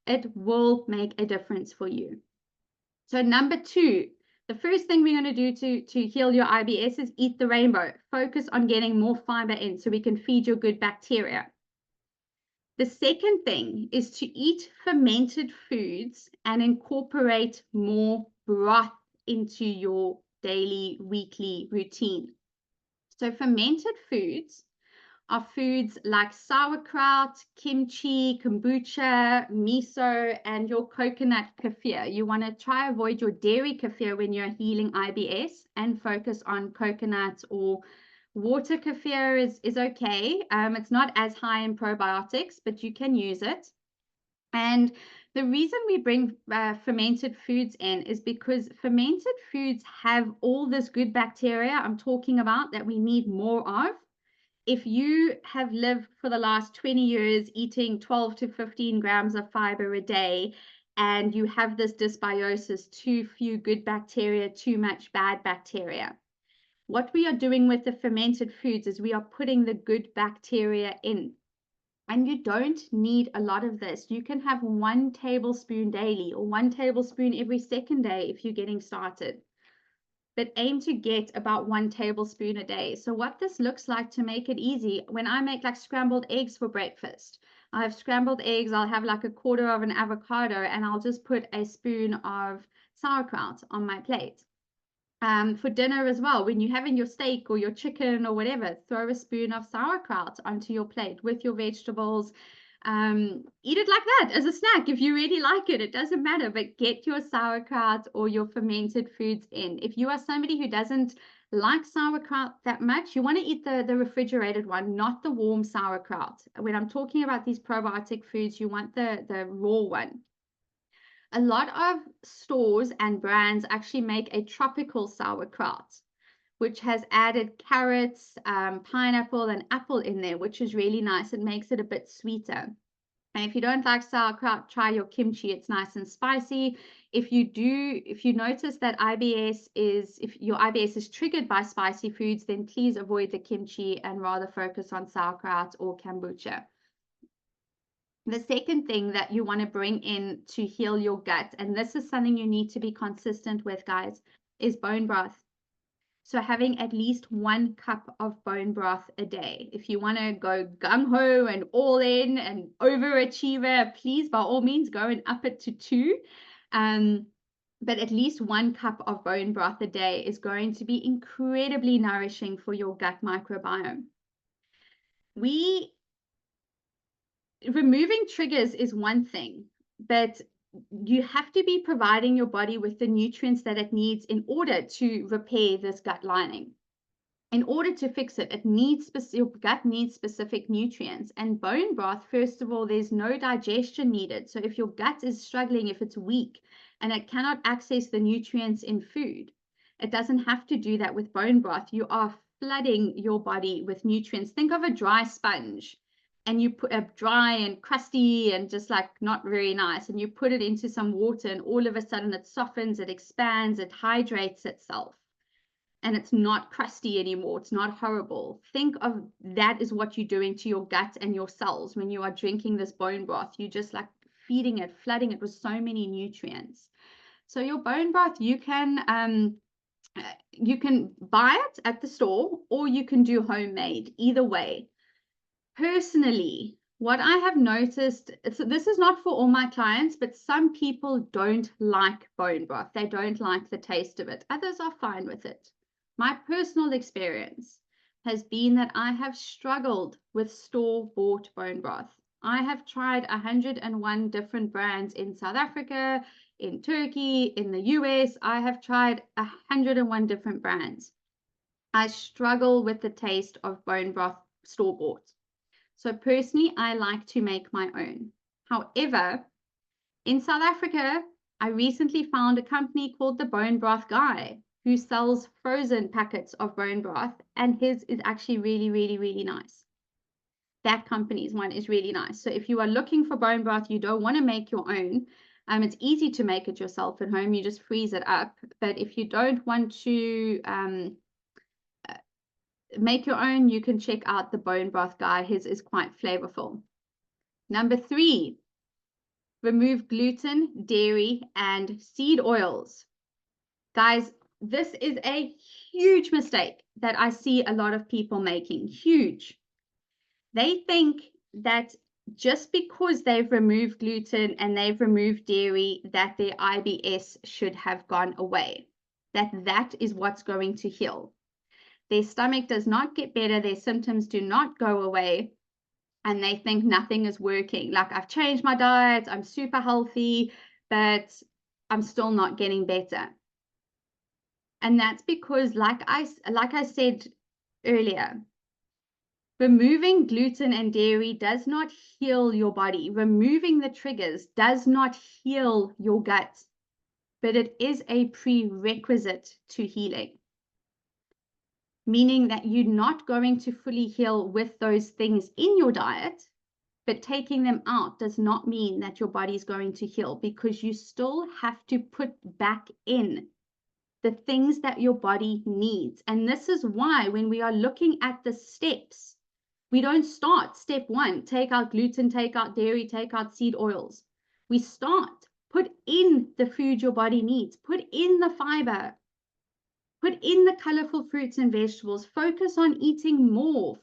It will make a difference for you. So number 2, the first thing we're going to do to heal your IBS is eat the rainbow. Focus on getting more fiber in so we can feed your good bacteria. The second thing is to eat fermented foods and incorporate more broth into your daily, weekly routine. So fermented foods are foods like sauerkraut, kimchi, kombucha, miso, and your coconut kefir. You want to try avoid your dairy kefir when you're healing IBS and focus on coconut or water kefir is okay. It's not as high in probiotics, but you can use it. And the reason we bring fermented foods in is because fermented foods have all this good bacteria I'm talking about that we need more of. If you have lived for the last 20 years eating 12 to 15 grams of fiber a day, and you have this dysbiosis, too few good bacteria, too much bad bacteria, what we are doing with the fermented foods is we are putting the good bacteria in. And you don't need a lot of this. You can have 1 tablespoon daily or 1 tablespoon every second day if you're getting started. But aim to get about 1 tablespoon a day. So what this looks like to make it easy, when I make like scrambled eggs for breakfast, I have scrambled eggs, I'll have like a quarter of an avocado, and I'll just put a spoon of sauerkraut on my plate. For dinner as well, when you're having your steak or your chicken or whatever, throw a spoon of sauerkraut onto your plate with your vegetables. Eat it like that as a snack if you really like it. It doesn't matter, but get your sauerkraut or your fermented foods in. If you are somebody who doesn't like sauerkraut that much, you want to eat the refrigerated one, not the warm sauerkraut. When I'm talking about these probiotic foods, you want the raw one. A lot of stores and brands actually make a tropical sauerkraut, which has added carrots, pineapple, and apple in there, which is really nice. It makes it a bit sweeter. And if you don't like sauerkraut, try your kimchi. It's nice and spicy. If you notice that if your IBS is triggered by spicy foods, then please avoid the kimchi and rather focus on sauerkraut or kombucha. The second thing that you want to bring in to heal your gut, and this is something you need to be consistent with, guys, is bone broth. So having at least 1 cup of bone broth a day. If you want to go gung-ho and all in and overachiever, please, by all means, go and up it to 2. But at least 1 cup of bone broth a day is going to be incredibly nourishing for your gut microbiome. Removing triggers is one thing, but you have to be providing your body with the nutrients that it needs in order to repair this gut lining. In order to fix it, your gut needs specific nutrients. And bone broth, first of all, there's no digestion needed. So if your gut is struggling, if it's weak and it cannot access the nutrients in food, it doesn't have to do that with bone broth. You are flooding your body with nutrients. Think of a dry sponge, and you put a dry and crusty and just like not very nice, and you put it into some water, and all of a sudden it softens, it expands, it hydrates itself. And it's not crusty anymore. It's not horrible. Think of that is what you're doing to your gut and your cells when you are drinking this bone broth. You're just like feeding it, flooding it with so many nutrients. So your bone broth, you can buy it at the store, or you can do homemade. Either way. Personally, what I have noticed, this is not for all my clients, but some people don't like bone broth. They don't like the taste of it. Others are fine with it. My personal experience has been that I have struggled with store-bought bone broth. I have tried 101 different brands in South Africa, in Turkey, in the US. I have tried 101 different brands. I struggle with the taste of bone broth store-bought. So personally, I like to make my own. However, in South Africa, I recently found a company called the Bone Broth Guy, who sells frozen packets of bone broth, and his is actually really, really, really nice. That company's one is really nice. So if you are looking for bone broth, you don't want to make your own. It's easy to make it yourself at home. You just freeze it up. But if you don't want to make your own, you can check out the Bone Broth Guy. His is quite flavorful. Number 3, remove gluten, dairy, and seed oils. Guys, this is a huge mistake that I see a lot of people making. Huge. They think that just because they've removed gluten and they've removed dairy, that their IBS should have gone away. That is what's going to heal. Their stomach does not get better. Their symptoms do not go away. And they think nothing is working. Like, I've changed my diet. I'm super healthy, but I'm still not getting better. And that's because, like I said earlier, removing gluten and dairy does not heal your body. Removing the triggers does not heal your gut, but it is a prerequisite to healing. Meaning that you're not going to fully heal with those things in your diet, but taking them out does not mean that your body is going to heal, because you still have to put back in the things that your body needs. And this is why when we are looking at the steps, we don't start step 1, take out gluten, take out dairy, take out seed oils. We start, put in the food your body needs, put in the fiber, put in the colorful fruits and vegetables, focus on eating more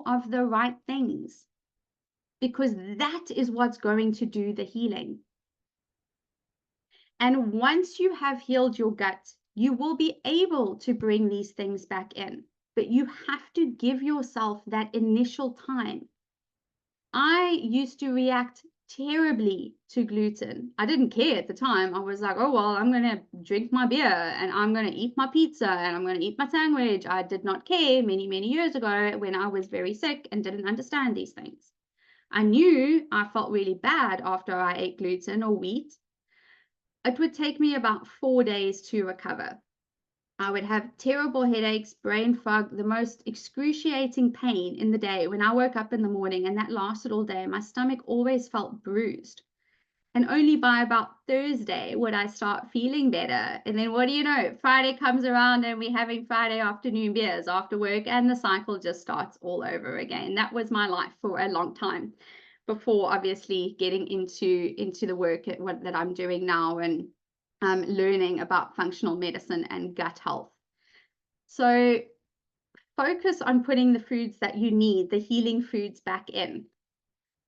of the right things, because that is what's going to do the healing. And once you have healed your gut, you will be able to bring these things back in. But you have to give yourself that initial time. I used to react terribly to gluten. I didn't care at the time. I was like, oh, well, I'm going to drink my beer and I'm going to eat my pizza and I'm going to eat my sandwich. I did not care many, many years ago when I was very sick and didn't understand these things. I knew I felt really bad after I ate gluten or wheat. It would take me about 4 days to recover. I would have terrible headaches, brain fog, the most excruciating pain in the day when I woke up in the morning, and that lasted all day. My stomach always felt bruised. And only by about Thursday would I start feeling better. And then what do you know? Friday comes around and we're having Friday afternoon beers after work, and the cycle just starts all over again. That was my life for a long time, before obviously getting into the work that I'm doing now, and learning about functional medicine and gut health. So focus on putting the foods that you need, the healing foods, back in.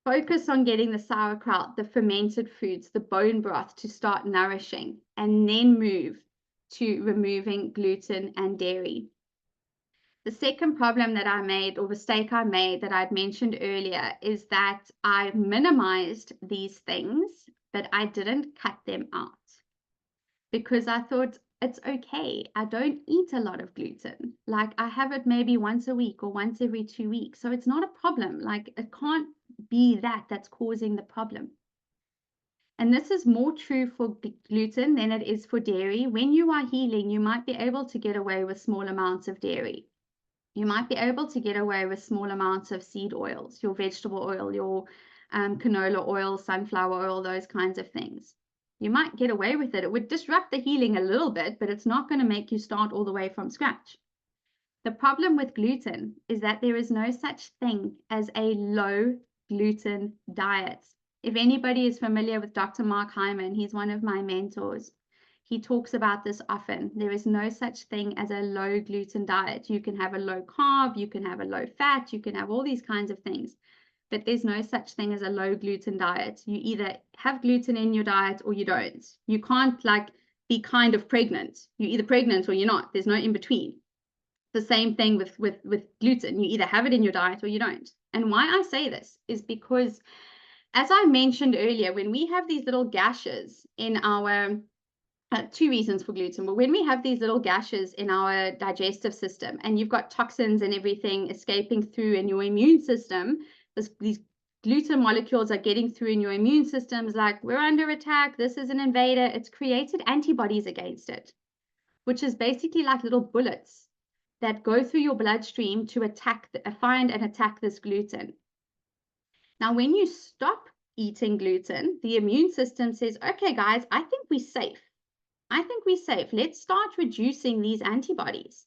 Focus on getting the sauerkraut, the fermented foods, the bone broth to start nourishing, and then move to removing gluten and dairy. The second problem that I made, or mistake I made that I'd mentioned earlier, is that I minimized these things but I didn't cut them out because I thought it's okay. I don't eat a lot of gluten. Like I have it maybe once a week or once every 2 weeks. So it's not a problem. Like it can't be that that's causing the problem. And this is more true for gluten than it is for dairy. When you are healing, you might be able to get away with small amounts of dairy. You might be able to get away with small amounts of seed oils, your vegetable oil, your canola oil, sunflower oil, those kinds of things. You might get away with it. It would disrupt the healing a little bit, but it's not going to make you start all the way from scratch. The problem with gluten is that there is no such thing as a low gluten diet. If anybody is familiar with Dr. Mark Hyman, he's one of my mentors. He talks about this often. There is no such thing as a low gluten diet. You can have a low carb, you can have a low fat, you can have all these kinds of things. But there's no such thing as a low gluten diet. You either have gluten in your diet or you don't. You can't like be kind of pregnant. You're either pregnant or you're not. There's no in between. The same thing with gluten. You either have it in your diet or you don't. And why I say this is because, as I mentioned earlier, when we have these little gashes in our two reasons for gluten, but when we have these little gashes in our digestive system and you've got toxins and everything escaping through in your immune system, these gluten molecules are getting through in your immune systems like, we're under attack, this is an invader. It's created antibodies against it, which is basically like little bullets that go through your bloodstream to find and attack this gluten. Now, when you stop eating gluten, the immune system says, okay, guys, I think we're safe. Let's start reducing these antibodies.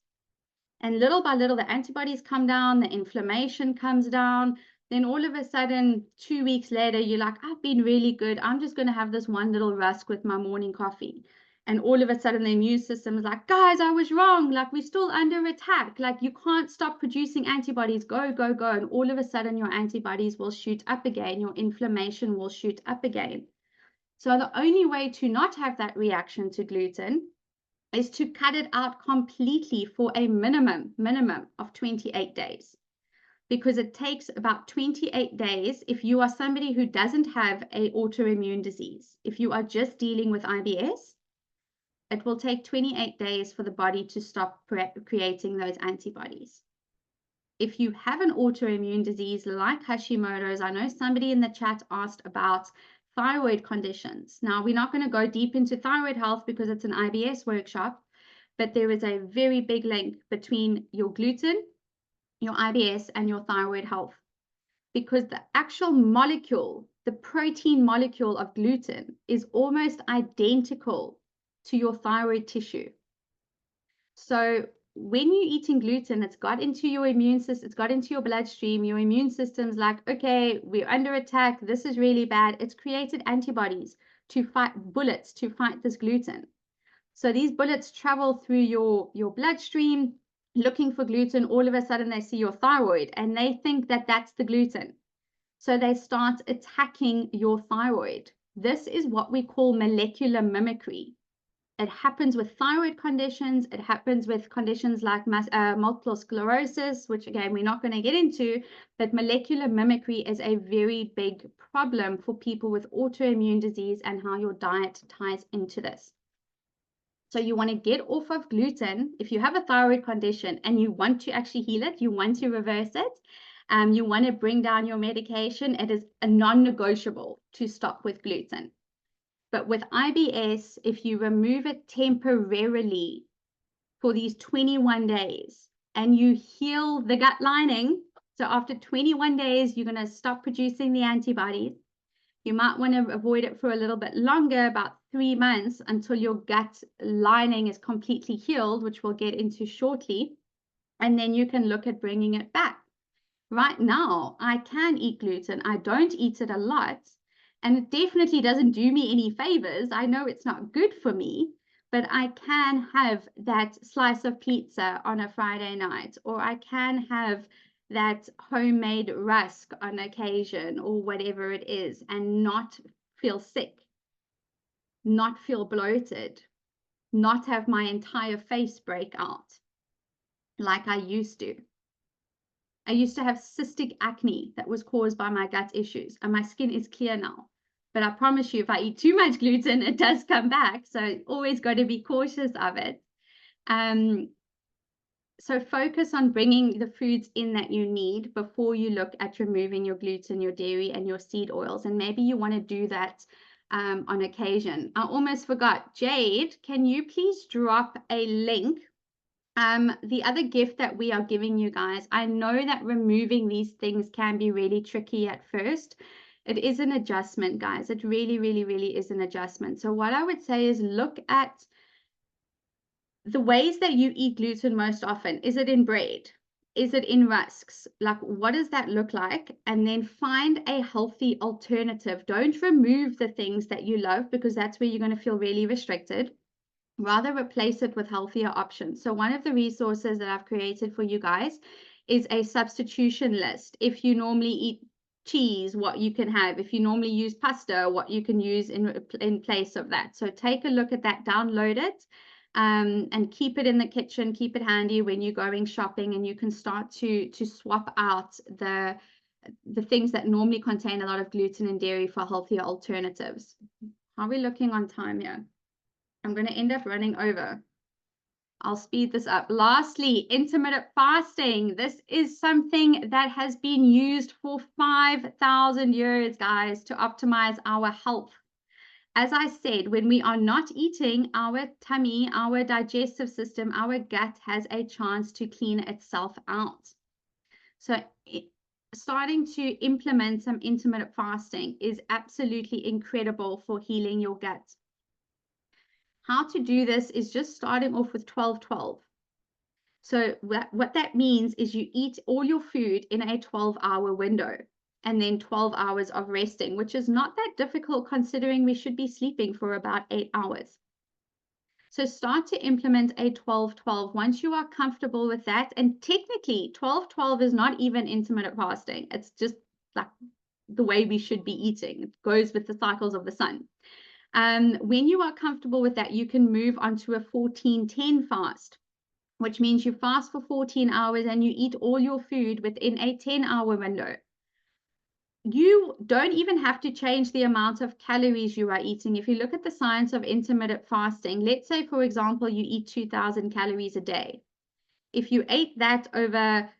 And little by little, the antibodies come down, the inflammation comes down. Then all of a sudden, 2 weeks later, you're like, I've been really good. I'm just going to have this one little rusk with my morning coffee. And all of a sudden, the immune system is like, guys, I was wrong. Like, we're still under attack. Like, you can't stop producing antibodies. Go, go, go. And all of a sudden, your antibodies will shoot up again. Your inflammation will shoot up again. So the only way to not have that reaction to gluten is to cut it out completely for a minimum of 28 days. Because it takes about 28 days if you are somebody who doesn't have an autoimmune disease. If you are just dealing with IBS, it will take 28 days for the body to stop creating those antibodies. If you have an autoimmune disease like Hashimoto's, I know somebody in the chat asked about thyroid conditions. Now, we're not going to go deep into thyroid health because it's an IBS workshop, but there is a very big link between your gluten, your IBS, and your thyroid health, because the actual molecule, the protein molecule of gluten, is almost identical to your thyroid tissue. So when you're eating gluten, it's got into your immune system, it's got into your bloodstream, your immune system's like, okay, we're under attack, this is really bad. It's created antibodies to fight, bullets to fight this gluten. So these bullets travel through your bloodstream looking for gluten. All of a sudden they see your thyroid and they think that that's the gluten. So they start attacking your thyroid. This is what we call molecular mimicry. It happens with thyroid conditions. It happens with conditions like multiple sclerosis, which again, we're not going to get into, but molecular mimicry is a very big problem for people with autoimmune disease and how your diet ties into this. So you want to get off of gluten. If you have a thyroid condition and you want to actually heal it, you want to reverse it, you want to bring down your medication, it is a non-negotiable to stop with gluten. But with IBS, if you remove it temporarily for these 21 days and you heal the gut lining, so after 21 days, you're going to stop producing the antibodies. You might want to avoid it for a little bit longer, about 3 months, until your gut lining is completely healed, which we'll get into shortly. And then you can look at bringing it back. Right now, I can eat gluten. I don't eat it a lot. And it definitely doesn't do me any favors. I know it's not good for me, but I can have that slice of pizza on a Friday night, or I can have that homemade rusk on occasion, or whatever it is, and not feel sick, not feel bloated, not have my entire face break out like I used to. I used to have cystic acne that was caused by my gut issues, and my skin is clear now. But I promise you, if I eat too much gluten, it does come back. So always got to be cautious of it. So focus on bringing the foods in that you need before you look at removing your gluten, your dairy, and your seed oils. And maybe you want to do that on occasion. I almost forgot. Jade, can you please drop a link? The other gift that we are giving you guys, I know that removing these things can be really tricky at first. It is an adjustment, guys. It really, really, really is an adjustment. So what I would say is look at the ways that you eat gluten most often. Is it in bread? Is it in rusks? Like, what does that look like? And then find a healthy alternative. Don't remove the things that you love, because that's where you're going to feel really restricted. Rather replace it with healthier options. So one of the resources that I've created for you guys is a substitution list. If you normally eat cheese, what you can have. If you normally use pasta, what you can use in place of that. So take a look at that, download it, and keep it in the kitchen, keep it handy when you're going shopping, and you can start to swap out the things that normally contain a lot of gluten and dairy for healthier alternatives. How are we looking on time here? I'm going to end up running over. I'll speed this up. Lastly, intermittent fasting. This is something that has been used for 5,000 years, guys, to optimize our health. As I said, when we are not eating, our tummy, our digestive system, our gut has a chance to clean itself out. So starting to implement some intermittent fasting is absolutely incredible for healing your gut. How to do this is just starting off with 12-12. So what that means is you eat all your food in a 12-hour window, and then 12 hours of resting, which is not that difficult considering we should be sleeping for about 8 hours. So start to implement a 12-12 once you are comfortable with that. And technically 12-12 is not even intermittent fasting. It's just like the way we should be eating. It goes with the cycles of the sun. When you are comfortable with that, you can move on to a 14-10 fast, which means you fast for 14 hours and you eat all your food within a 10-hour window. You don't even have to change the amount of calories you are eating. If you look at the science of intermittent fasting, let's say, for example, you eat 2,000 calories a day. If you ate that over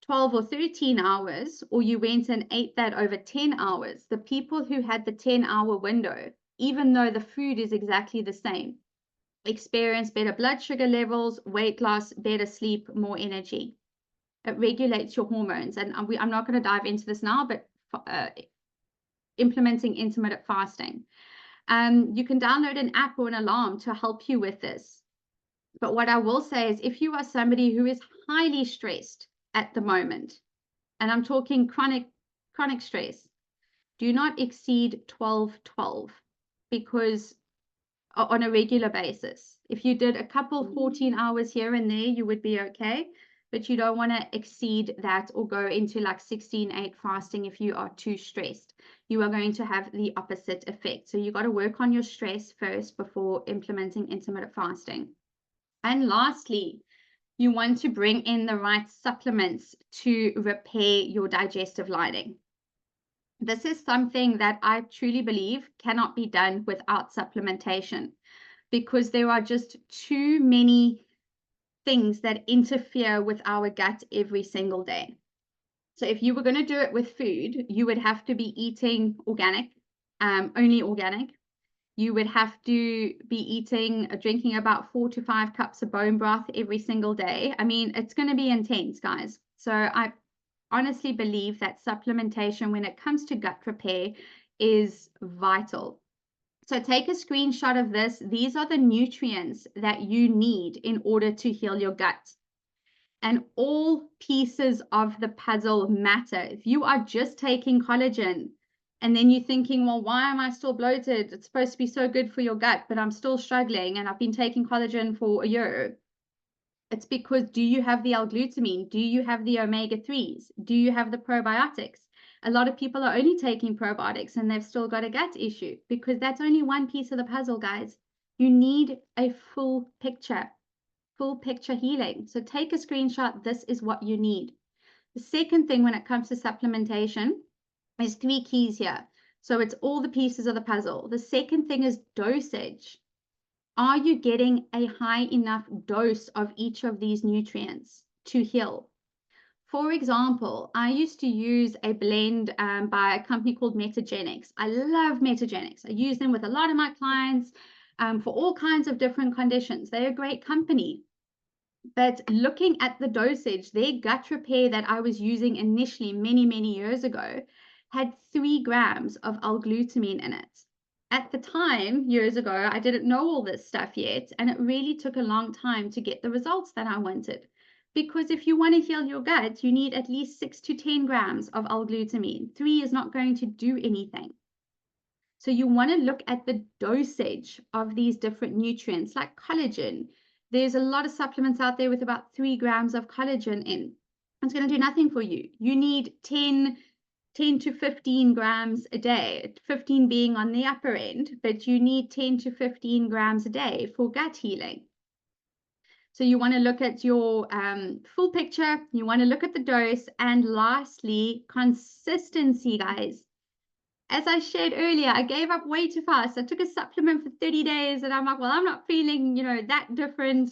12 or 13 hours, or you went and ate that over 10 hours, the people who had the 10-hour window, even though the food is exactly the same, experience better blood sugar levels, weight loss, better sleep, more energy. It regulates your hormones. And I'm not going to dive into this now, but implementing intermittent fasting. You can download an app or an alarm to help you with this. But what I will say is, if you are somebody who is highly stressed at the moment, and I'm talking chronic stress, do not exceed 12-12, because on a regular basis, if you did a couple 14 hours here and there, you would be okay. But you don't want to exceed that or go into like 16-8 fasting if you are too stressed. You are going to have the opposite effect. So you got to work on your stress first before implementing intermittent fasting. And lastly, you want to bring in the right supplements to repair your digestive lining. This is something that I truly believe cannot be done without supplementation, because there are just too many things that interfere with our gut every single day. So if you were going to do it with food, you would have to be eating organic, only organic. You would have to be drinking about 4 to 5 cups of bone broth every single day. I mean, it's going to be intense, guys. So I honestly believe that supplementation when it comes to gut repair is vital. So take a screenshot of this. These are the nutrients that you need in order to heal your gut. And all pieces of the puzzle matter. If you are just taking collagen and then you're thinking, well, why am I still bloated? It's supposed to be so good for your gut, but I'm still struggling and I've been taking collagen for a year. It's because, do you have the L-glutamine? Do you have the omega-3s? Do you have the probiotics? A lot of people are only taking probiotics and they've still got a gut issue, because that's only one piece of the puzzle, guys. You need a full picture healing. So take a screenshot. This is what you need. The second thing when it comes to supplementation is 3 keys here. So it's all the pieces of the puzzle. The second thing is dosage. Are you getting a high enough dose of each of these nutrients to heal? For example, I used to use a blend by a company called Metagenics. I love Metagenics. I use them with a lot of my clients for all kinds of different conditions. They're a great company. But looking at the dosage, their gut repair that I was using initially many, many years ago had 3 grams of L-glutamine in it. At the time, years ago, I didn't know all this stuff yet, and it really took a long time to get the results that I wanted. Because if you want to heal your gut, you need at least 6 to 10 grams of L-glutamine. 3 is not going to do anything. So you want to look at the dosage of these different nutrients, like collagen. There's a lot of supplements out there with about 3 grams of collagen in. It's going to do nothing for you. You need 10 to 15 grams a day, 15 being on the upper end, but you need 10 to 15 grams a day for gut healing. So you want to look at your full picture, you want to look at the dose, and lastly, consistency, guys. As I shared earlier, I gave up way too fast. I took a supplement for 30 days and I'm like, well, I'm not feeling, that different.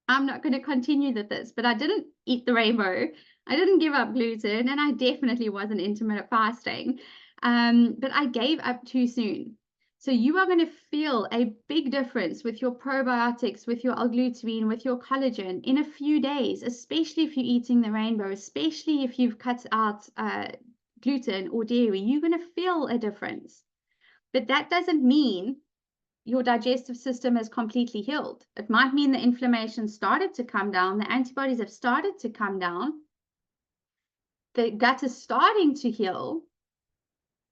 I'm not going to continue with this. But I didn't eat the rainbow. I didn't give up gluten, and I definitely wasn't intermittent fasting. But I gave up too soon. So you are going to feel a big difference with your probiotics, with your L-glutamine, with your collagen in a few days, especially if you're eating the rainbow, especially if you've cut out gluten or dairy. You're going to feel a difference. But that doesn't mean your digestive system is completely healed. It might mean the inflammation started to come down, the antibodies have started to come down, the gut is starting to heal,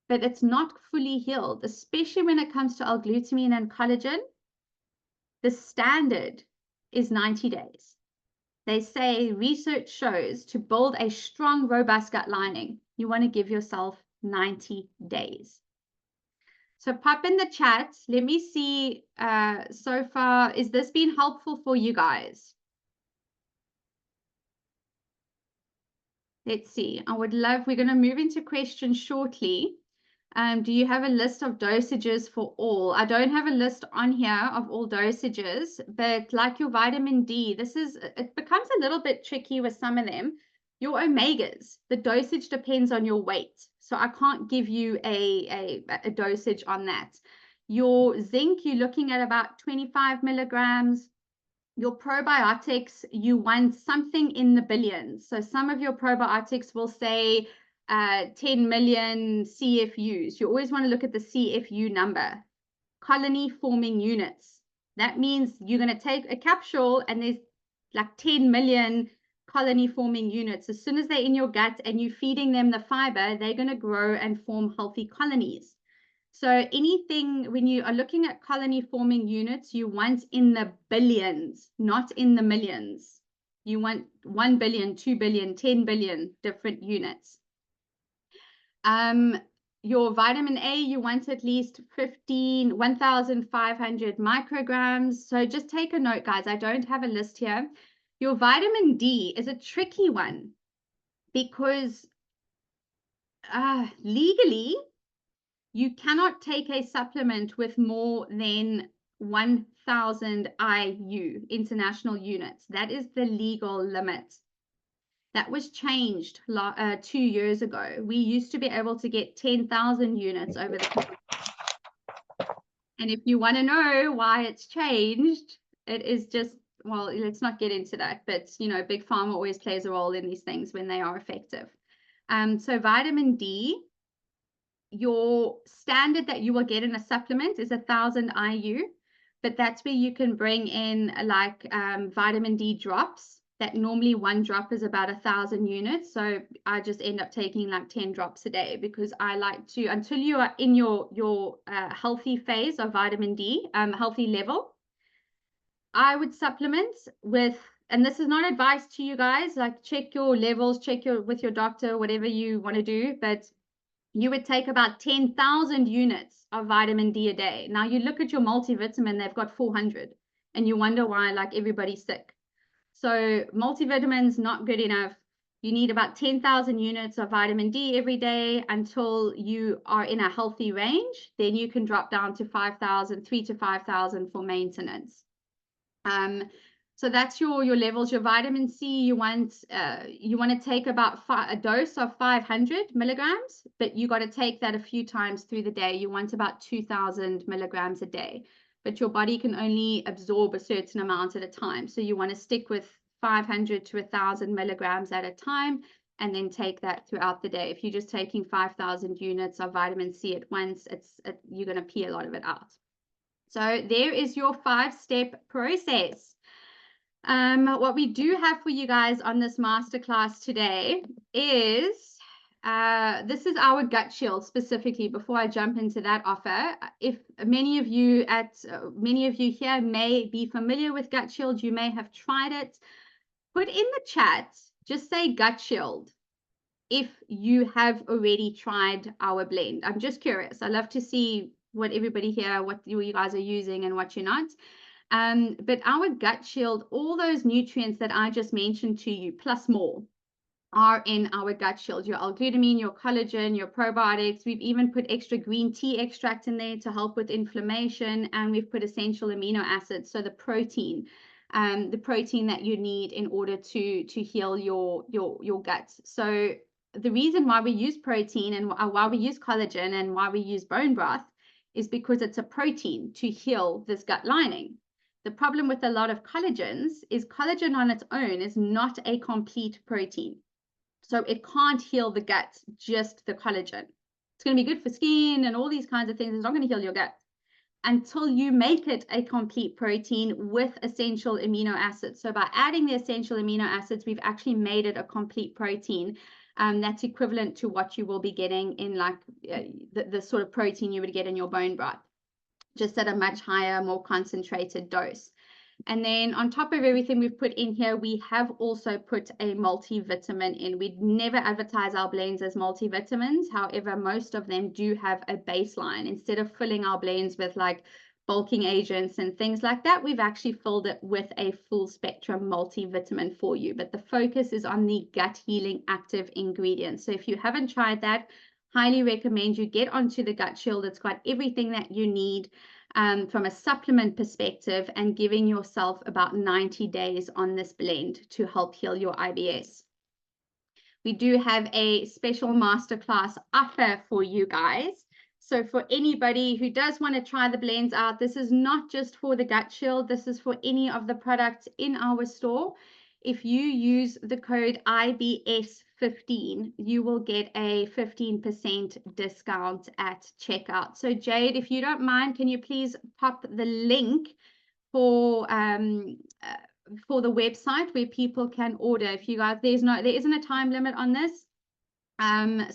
but it's not fully healed, especially when it comes to L-glutamine and collagen. The standard is 90 days. They say research shows to build a strong, robust gut lining, you want to give yourself 90 days. So pop in the chat. Let me see so far. Is this been helpful for you guys? Let's see. I would love, we're going to move into questions shortly. Do you have a list of dosages for all? I don't have a list on here of all dosages, but like your vitamin D, it becomes a little bit tricky with some of them. Your omegas, the dosage depends on your weight. So I can't give you a dosage on that. Your zinc, you're looking at about 25 milligrams. Your probiotics, you want something in the billions. So some of your probiotics will say 10 million CFUs. You always want to look at the CFU number. Colony forming units. That means you're going to take a capsule and there's like 10 million colony forming units. As soon as they're in your gut and you're feeding them the fiber, they're going to grow and form healthy colonies. So anything, when you are looking at colony forming units, you want in the billions, not in the millions. You want 1 billion, 2 billion, 10 billion different units. Your vitamin A, you want at least 1,500 micrograms. So just take a note, guys. I don't have a list here. Your vitamin D is a tricky one because legally, you cannot take a supplement with more than 1,000 IU, international units. That is the legal limit. That was changed 2 years ago. We used to be able to get 10,000 units over the counter. And if you want to know why it's changed, it is just, well, let's not get into that. But, Big Pharma always plays a role in these things when they are effective. So vitamin D, your standard that you will get in a supplement is 1,000 IU. But that's where you can bring in like vitamin D drops. That normally one drop is about 1,000 units. So I just end up taking like 10 drops a day because I like to, until you are in your healthy phase of vitamin D, healthy level, I would supplement with, and this is not advice to you guys, like check your levels, with your doctor, whatever you want to do, but you would take about 10,000 units of vitamin D a day. Now you look at your multivitamin, they've got 400 and you wonder why like everybody's sick. So multivitamins, not good enough. You need about 10,000 units of vitamin D every day until you are in a healthy range. Then you can drop down to 5,000, 3 to 5,000 for maintenance. So that's your levels. Your vitamin C, you want to take about a dose of 500 milligrams, but you got to take that a few times through the day. You want about 2,000 milligrams a day, but your body can only absorb a certain amount at a time. So you want to stick with 500 to 1,000 milligrams at a time, and then take that throughout the day. If you're just taking 5,000 units of vitamin C at once, you're going to pee a lot of it out. So there is your 5-step process. What we do have for you guys on this masterclass today is this is our gut shield specifically. Before I jump into that offer, if many of you here may be familiar with gut shield, you may have tried it. Put in the chat, just say gut shield if you have already tried our blend. I'm just curious. I love to see what everybody here, what you guys are using and what you're not. But our gut shield, all those nutrients that I just mentioned to you, plus more, are in our gut shield. Your L-glutamine, your collagen, your probiotics. We've even put extra green tea extract in there to help with inflammation, and we've put essential amino acids, so the protein that you need in order to heal your gut. So the reason why we use protein and why we use collagen and why we use bone broth is because it's a protein to heal this gut lining. The problem with a lot of collagens is collagen on its own is not a complete protein. So it can't heal the gut, just the collagen. It's going to be good for skin and all these kinds of things. It's not going to heal your gut until you make it a complete protein with essential amino acids. So by adding the essential amino acids, we've actually made it a complete protein. That's equivalent to what you will be getting in like the sort of protein you would get in your bone broth, just at a much higher, more concentrated dose. And then on top of everything we've put in here, we have also put a multivitamin in. We never advertise our blends as multivitamins. However, most of them do have a baseline. Instead of filling our blends with like bulking agents and things like that, we've actually filled it with a full spectrum multivitamin for you. But the focus is on the gut healing active ingredients. So if you haven't tried that, highly recommend you get onto the Gut Shield. It's got everything that you need from a supplement perspective, and giving yourself about 90 days on this blend to help heal your IBS. We do have a special masterclass offer for you guys. So for anybody who does want to try the blends out, this is not just for the Gut Shield. This is for any of the products in our store. If you use the code IBS15, you will get a 15% discount at checkout. So Jade, if you don't mind, can you please pop the link for the website where people can order? If you guys, there isn't a time limit on this.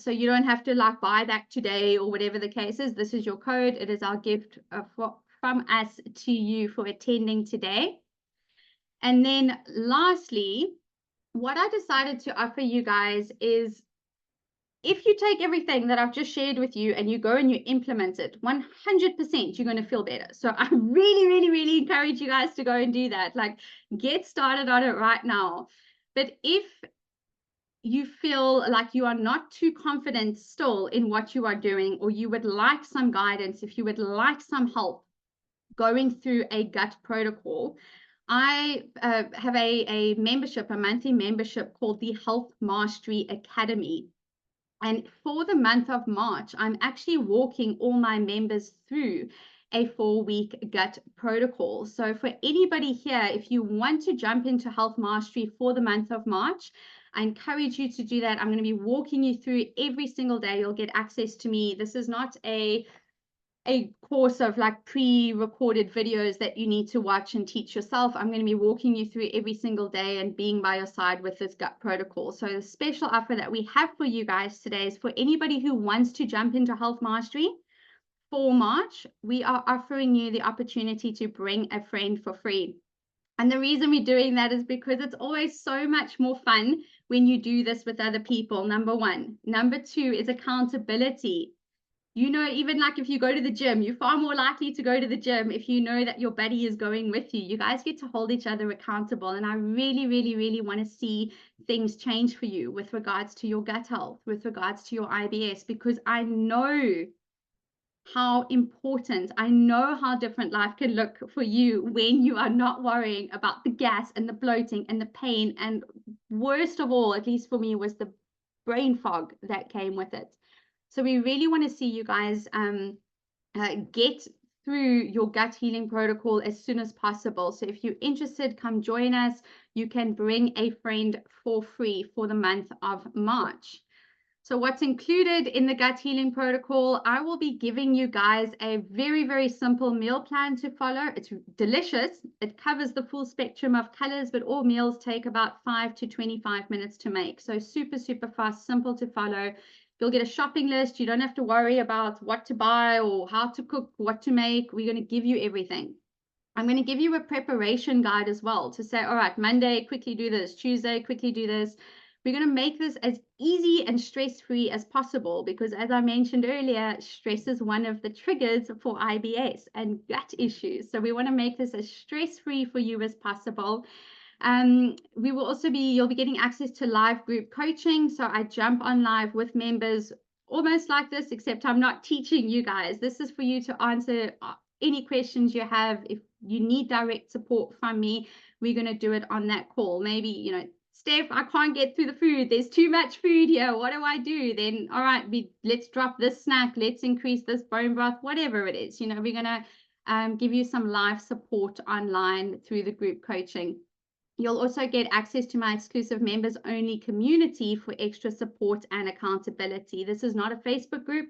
So you don't have to like buy that today or whatever the case is. This is your code. It is our gift from us to you for attending today. And then lastly, what I decided to offer you guys is, if you take everything that I've just shared with you and you go and you implement it, 100% you're going to feel better. So I really, really, really encourage you guys to go and do that. Like, get started on it right now. But if you feel like you are not too confident still in what you are doing, or you would like some guidance, if you would like some help going through a gut protocol, I have a membership, a monthly membership called the Health Mastery Academy. And for the month of March, I'm actually walking all my members through a 4-week gut protocol. So for anybody here, if you want to jump into Health Mastery for the month of March, I encourage you to do that. I'm going to be walking you through every single day. You'll get access to me. This is not a course of like pre-recorded videos that you need to watch and teach yourself. I'm going to be walking you through every single day and being by your side with this gut protocol. So the special offer that we have for you guys today is for anybody who wants to jump into Health Mastery for March. We are offering you the opportunity to bring a friend for free. And the reason we're doing that is because it's always so much more fun when you do this with other people, number one. Number two is accountability. You know, even like if you go to the gym, you're far more likely to go to the gym if you know that your buddy is going with you. You guys get to hold each other accountable. And I really, really, really want to see things change for you with regards to your gut health, with regards to your IBS, because I know how important, I know how different life can look for you when you are not worrying about the gas and the bloating and the pain. And worst of all, at least for me, was the brain fog that came with it. So we really want to see you guys get through your gut healing protocol as soon as possible. So if you're interested, come join us. You can bring a friend for free for the month of March. So what's included in the gut healing protocol, I will be giving you guys a very, very simple meal plan to follow. It's delicious. It covers the full spectrum of colors, but all meals take about 5 to 25 minutes to make. So super, super fast, simple to follow. You'll get a shopping list. You don't have to worry about what to buy or how to cook, what to make. We're going to give you everything. I'm going to give you a preparation guide as well to say, all right, Monday, quickly do this. Tuesday, quickly do this. We're going to make this as easy and stress-free as possible because, as I mentioned earlier, stress is one of the triggers for IBS and gut issues. So we want to make this as stress-free for you as possible. We will also you'll be getting access to live group coaching. So I jump on live with members almost like this, except I'm not teaching you guys. This is for you to answer any questions you have. If you need direct support from me, we're going to do it on that call. Maybe, you know, Steph, I can't get through the food. There's too much food here. What do I do? Then, all right, let's drop this snack. Let's increase this bone broth, whatever it is. You know, we're going to give you some live support online through the group coaching. You'll also get access to my exclusive members only community for extra support and accountability. This is not a Facebook group.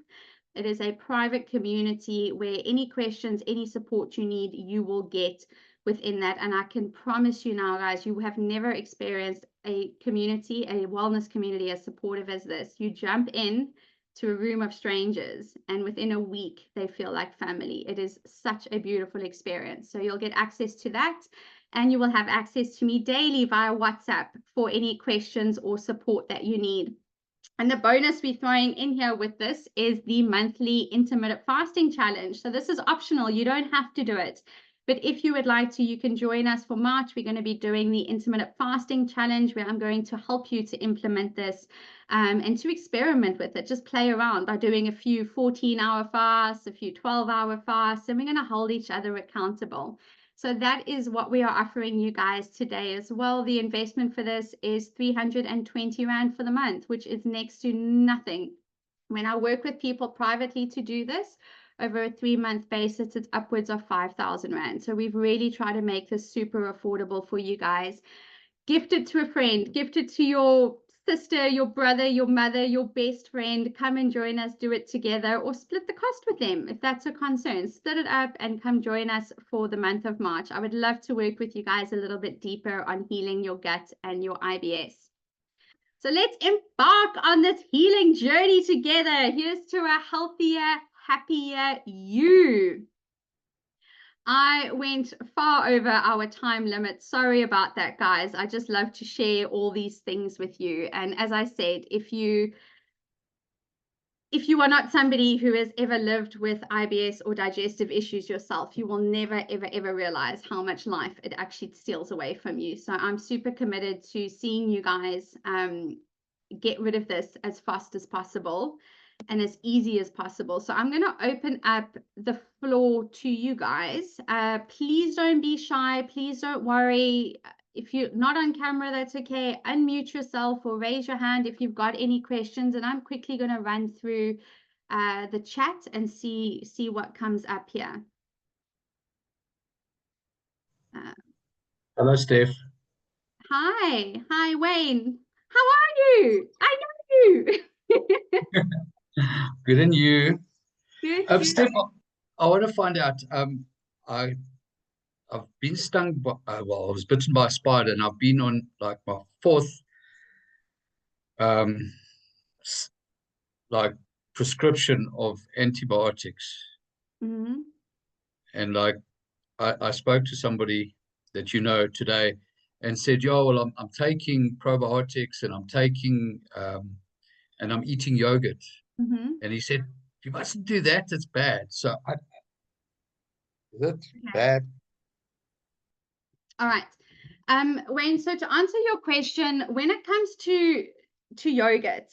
It is a private community where any questions, any support you need, you will get within that. And I can promise you now, guys, you have never experienced a community, a wellness community as supportive as this. You jump in to a room of strangers and within a week, they feel like family. It is such a beautiful experience. So you'll get access to that. And you will have access to me daily via WhatsApp for any questions or support that you need. And the bonus we're throwing in here with this is the monthly intermittent fasting challenge. So this is optional. You don't have to do it. But if you would like to, you can join us for March. We're going to be doing the intermittent fasting challenge where I'm going to help you to implement this and to experiment with it. Just play around by doing a few 14-hour fasts, a few 12-hour fasts, and we're going to hold each other accountable. So that is what we are offering you guys today as well. The investment for this is 320 Rand for the month, which is next to nothing. When I work with people privately to do this, over a 3-month basis, it's upwards of 5,000 Rand. So we've really tried to make this super affordable for you guys. Gift it to a friend, gift it to your sister, your brother, your mother, your best friend. Come and join us, do it together, or split the cost with them if that's a concern. Split it up and come join us for the month of March. I would love to work with you guys a little bit deeper on healing your gut and your IBS. So let's embark on this healing journey together. Here's to a healthier, happier you. I went far over our time limit. Sorry about that, guys. I just love to share all these things with you. And as I said, if you are not somebody who has ever lived with IBS or digestive issues yourself, you will never, ever, ever realize how much life it actually steals away from you. So I'm super committed to seeing you guys get rid of this as fast as possible and as easy as possible. So I'm going to open up the floor to you guys. Please don't be shy. Please don't worry. If you're not on camera, that's okay. Unmute yourself or raise your hand if you've got any questions. And I'm quickly going to run through the chat and see what comes up here. Hello, Steph. Hi, Wayne. How are you? I know you. Good, and you? Good. Steph, I want to find out. I've been stung by, well, I was bitten by a spider, and I've been on like my fourth, like prescription of antibiotics, Mm-hmm. and like I spoke to somebody that you know today, and said, "Yo, well, I'm taking probiotics, and I'm taking and I'm eating yogurt," Mm-hmm. and he said, you mustn't do that. It's bad. So is it Okay. bad? All right. Wayne, so to answer your question, when it comes to yogurt,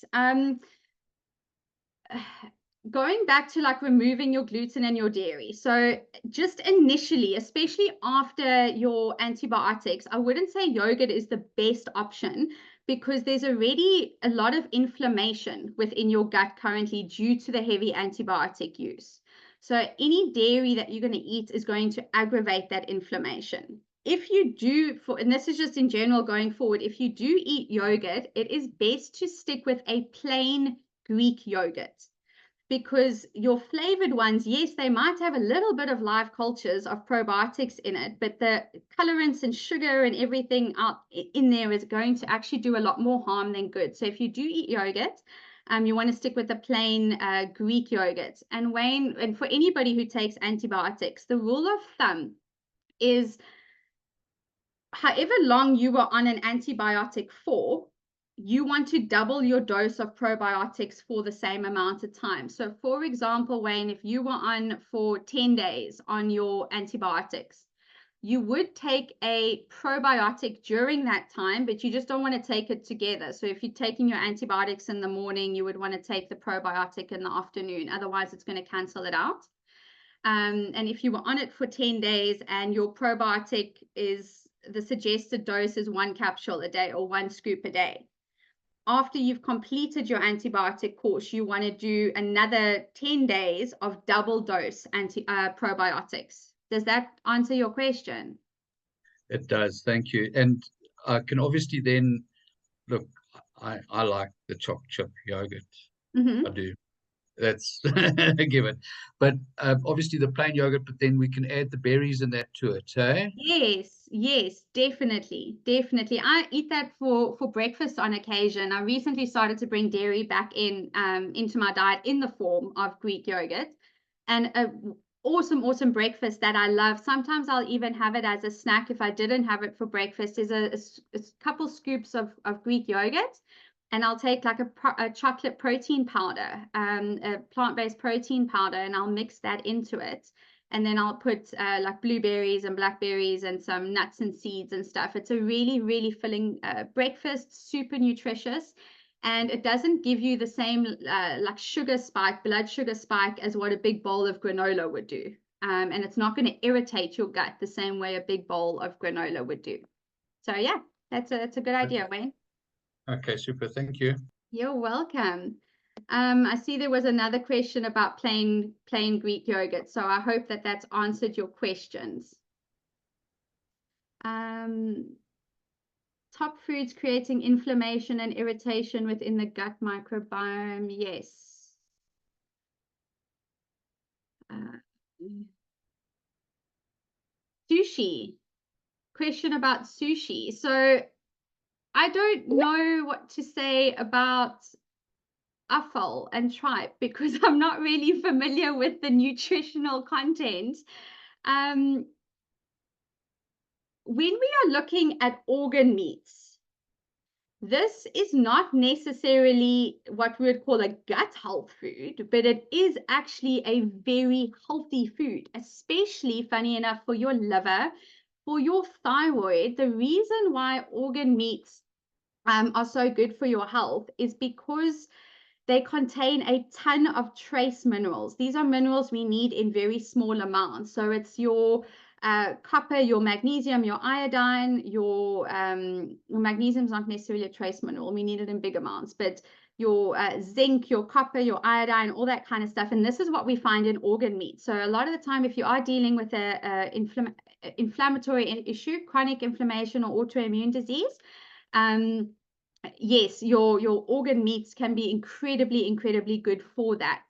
going back to like removing your gluten and your dairy. So just initially, especially after your antibiotics, I wouldn't say yogurt is the best option because there's already a lot of inflammation within your gut currently due to the heavy antibiotic use. So any dairy that you're going to eat is going to aggravate that inflammation. If you do, and this is just in general going forward, if you do eat yogurt, it is best to stick with a plain Greek yogurt, because your flavored ones, yes, they might have a little bit of live cultures of probiotics in it, but the colorants and sugar and everything out in there is going to actually do a lot more harm than good. So if you do eat yogurt, you want to stick with the plain Greek yogurt. And Wayne, and for anybody who takes antibiotics, the rule of thumb is however long you were on an antibiotic for, you want to double your dose of probiotics for the same amount of time. So for example, Wayne, if you were on for 10 days on your antibiotics, you would take a probiotic during that time, but you just don't want to take it together. So if you're taking your antibiotics in the morning, you would want to take the probiotic in the afternoon. Otherwise, it's going to cancel it out. And if you were on it for 10 days and your probiotic is, the suggested dose is 1 capsule a day or 1 scoop a day, after you've completed your antibiotic course, you want to do another 10 days of double dose probiotics. Does that answer your question? It does. Thank you. And I can obviously then look, I like the chopped chip yogurt. I do. That's a given. But obviously the plain yogurt, but then we can add the berries and that to it, eh? Yes, definitely. I eat that for breakfast on occasion. I recently started to bring dairy back into my diet in the form of Greek yogurt, and a awesome breakfast that I love. Sometimes I'll even have it as a snack if I didn't have it for breakfast, is a couple scoops of Greek yogurt. And I'll take like a chocolate protein powder, a plant-based protein powder, and I'll mix that into it. And then I'll put like blueberries and blackberries and some nuts and seeds and stuff. It's a really filling breakfast, super nutritious. And it doesn't give you the same like blood sugar spike as what a big bowl of granola would do. And it's not going to irritate your gut the same way a big bowl of granola would do. So yeah, that's a good idea, Wayne. Okay, super. Thank you. You're welcome. I see there was another question about plain Greek yogurt, so I hope that that's answered your questions. Top foods creating inflammation and irritation within the gut microbiome. Yes. Sushi. Question about sushi. So I don't know what to say about offal and tripe because I'm not really familiar with the nutritional content. When we are looking at organ meats, this is not necessarily what we would call a gut health food, but it is actually a very healthy food, especially, funny enough, for your liver, for your thyroid. The reason why organ meats are so good for your health is because they contain a ton of trace minerals. These are minerals we need in very small amounts. So it's your copper, your magnesium, your iodine, your magnesium is not necessarily a trace mineral. We need it in big amounts, but your zinc, your copper, your iodine, all that kind of stuff. And this is what we find in organ meat. So a lot of the time, if you are dealing with a inflammatory issue, chronic inflammation or autoimmune disease, yes, your organ meats can be incredibly good for that.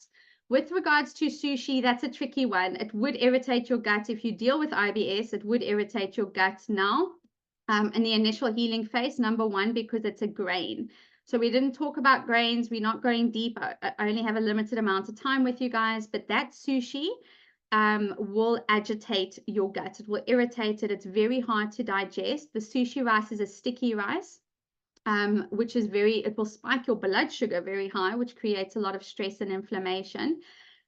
With regards to sushi, that's a tricky one. It would irritate your gut. If you deal with IBS, it would irritate your gut now in the initial healing phase, number one, because it's a grain. So we didn't talk about grains. We're not going deep. I only have a limited amount of time with you guys, but that sushi will agitate your gut. It will irritate it. It's very hard to digest. The sushi rice is a sticky rice. Which is it will spike your blood sugar very high, which creates a lot of stress and inflammation.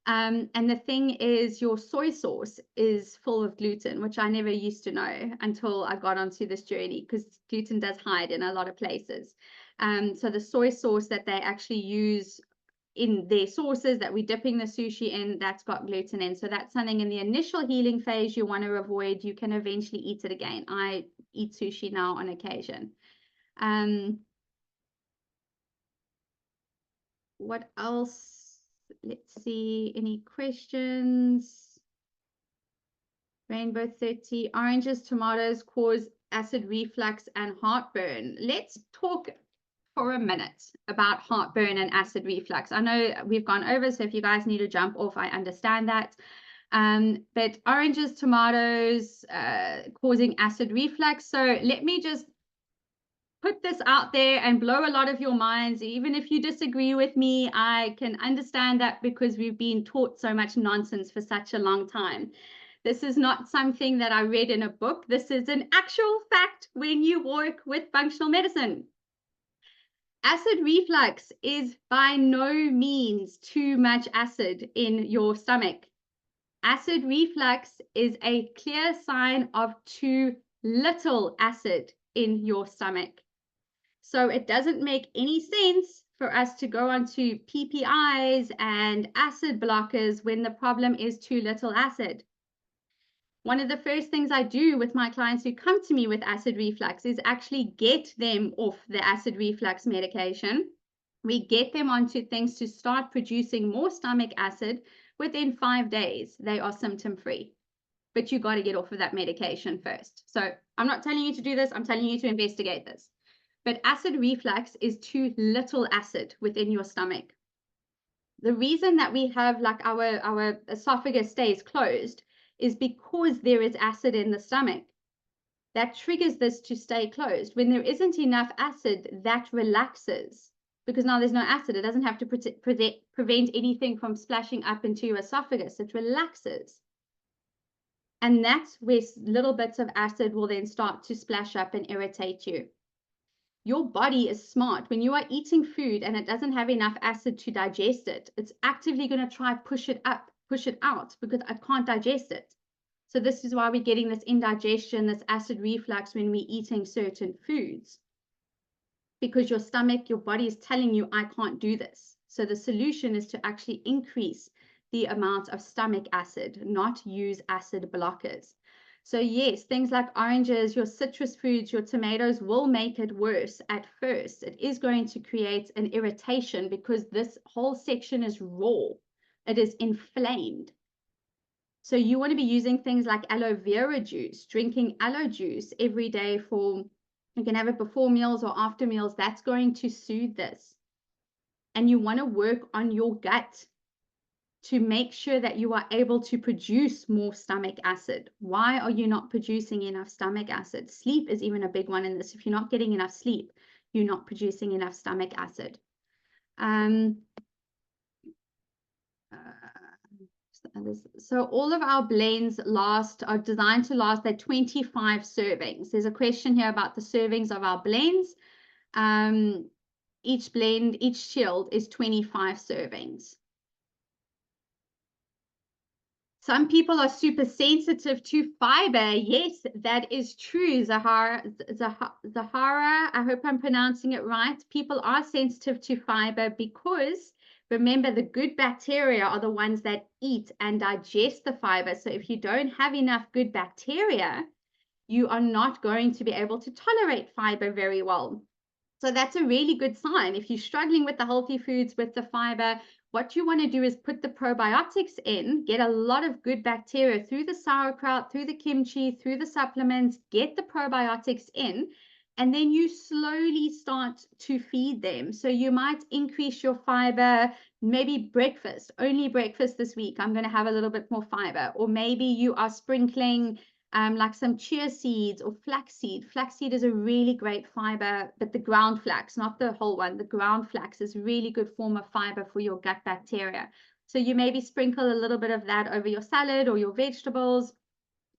And the thing is, your soy sauce is full of gluten, which I never used to know until I got onto this journey, because gluten does hide in a lot of places. So the soy sauce that they actually use in their sauces that we're dipping the sushi in, that's got gluten in. So that's something in the initial healing phase you want to avoid. You can eventually eat it again. I eat sushi now on occasion. What else? Let's see, any questions? Rainbow 30, oranges, tomatoes cause acid reflux and heartburn. Let's talk for a minute about heartburn and acid reflux. I know we've gone over, so if you guys need to jump off, I understand that. But oranges, tomatoes causing acid reflux. So let me just put this out there and blow a lot of your minds. Even if you disagree with me, I can understand that, because we've been taught so much nonsense for such a long time. This is not something that I read in a book. This is an actual fact when you work with functional medicine. Acid reflux is by no means too much acid in your stomach. Acid reflux is a clear sign of too little acid in your stomach. So it doesn't make any sense for us to go onto PPIs and acid blockers when the problem is too little acid. One of the first things I do with my clients who come to me with acid reflux is actually get them off the acid reflux medication. We get them onto things to start producing more stomach acid. Within 5 days, they are symptom-free. But you got to get off of that medication first. So I'm not telling you to do this. I'm telling you to investigate this. But acid reflux is too little acid within your stomach. The reason that we have, like, our esophagus stays closed is because there is acid in the stomach. That triggers this to stay closed. When there isn't enough acid, that relaxes, because now there's no acid. It doesn't have to prevent anything from splashing up into your esophagus. It relaxes. And that's where little bits of acid will then start to splash up and irritate you. Your body is smart. When you are eating food and it doesn't have enough acid to digest it, it's actively going to try push it up, push it out, because I can't digest it. So this is why we're getting this indigestion, this acid reflux when we're eating certain foods, because your stomach, your body is telling you, I can't do this. So the solution is to actually increase the amount of stomach acid, not use acid blockers. So yes, things like oranges, your citrus foods, your tomatoes will make it worse at first. It is going to create an irritation because this whole section is raw. It is inflamed. So you want to be using things like aloe vera juice, drinking aloe juice every day for, you can have it before meals or after meals. That's going to soothe this. And you want to work on your gut to make sure that you are able to produce more stomach acid. Why are you not producing enough stomach acid? Sleep is even a big one in this. If you're not getting enough sleep, you're not producing enough stomach acid. So all of our blends are designed to last at 25 servings. There's a question here about the servings of our blends. Each blend, each shield is 25 servings. Some people are super sensitive to fiber. Yes, that is true, Zahara. I hope I'm pronouncing it right. People are sensitive to fiber because, remember, the good bacteria are the ones that eat and digest the fiber. So if you don't have enough good bacteria, you are not going to be able to tolerate fiber very well. So that's a really good sign. If you're struggling with the healthy foods, with the fiber, what you want to do is put the probiotics in, get a lot of good bacteria through the sauerkraut, through the kimchi, through the supplements, get the probiotics in, and then you slowly start to feed them. So you might increase your fiber, maybe breakfast, only breakfast this week, I'm going to have a little bit more fiber. Or maybe you are sprinkling like some chia seeds or flaxseed. Flaxseed is a really great fiber, but the ground flax, not the whole one. The ground flax is a really good form of fiber for your gut bacteria. So you maybe sprinkle a little bit of that over your salad or your vegetables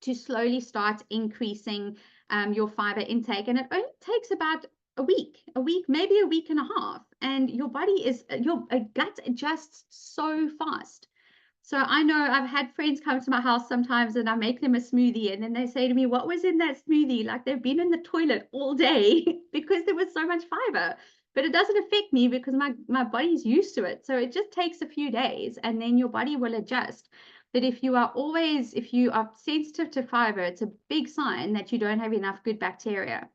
to slowly start increasing your fiber intake. And it only takes about a week, maybe a week and a half. And your body is, your gut adjusts so fast. So I know I've had friends come to my house sometimes and I make them a smoothie and then they say to me, what was in that smoothie? Like they've been in the toilet all day because there was so much fiber. But it doesn't affect me because my body's used to it. So it just takes a few days and then your body will adjust. But if you are sensitive to fiber, it's a big sign that you don't have enough good bacteria.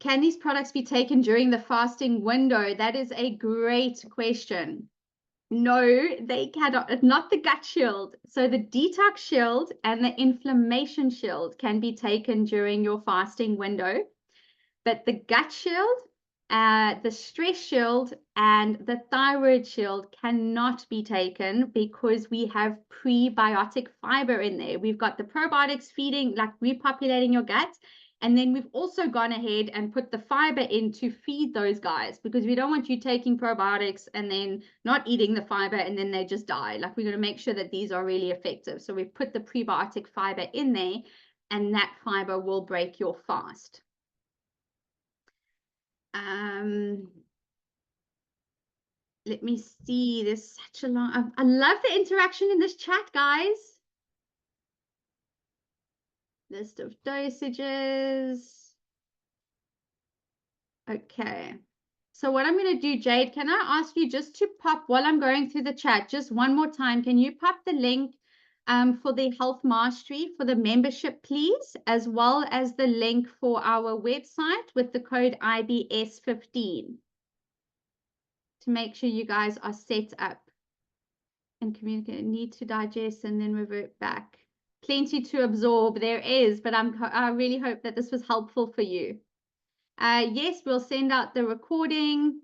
Can these products be taken during the fasting window? That is a great question. No, they cannot. It's not the gut shield. So the detox shield and the inflammation shield can be taken during your fasting window. But the gut shield, the stress shield, and the thyroid shield cannot be taken because we have prebiotic fiber in there. We've got the probiotics feeding, like repopulating your gut. And then we've also gone ahead and put the fiber in to feed those guys because we don't want you taking probiotics and then not eating the fiber and then they just die. Like we're going to make sure that these are really effective. So we've put the prebiotic fiber in there and that fiber will break your fast. Let me see. There's such a long. I love the interaction in this chat, guys. List of dosages. Okay. So what I'm going to do, Jade, can I ask you just to pop while I'm going through the chat, just one more time, can you pop the link for the Health Mastery for the membership, please, as well as the link for our website with the code IBS15 to make sure you guys are set up and communicate. Need to digest and then revert back. Plenty to absorb there is, but I really hope that this was helpful for you. Yes, we'll send out the recording.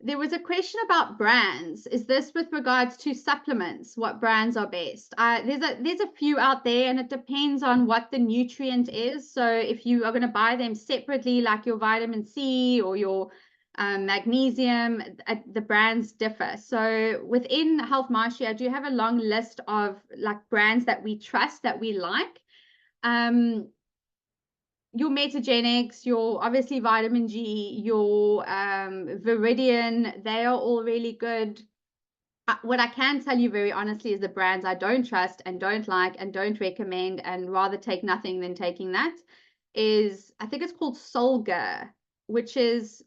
There was a question about brands. Is this with regards to supplements? What brands are best? There's a few out there, and it depends on what the nutrient is. So if you are going to buy them separately, like your vitamin C or your magnesium, the brands differ. So within Health Mastery, I do have a long list of like brands that we trust, that we like. Your Metagenics, your obviously Vitamin G, your Viridian, they are all really good. What I can tell you very honestly is the brands I don't trust and don't like and don't recommend and rather take nothing than taking that is, I think it's called 𝙎𝙐𝘽𝙎𝘾, which is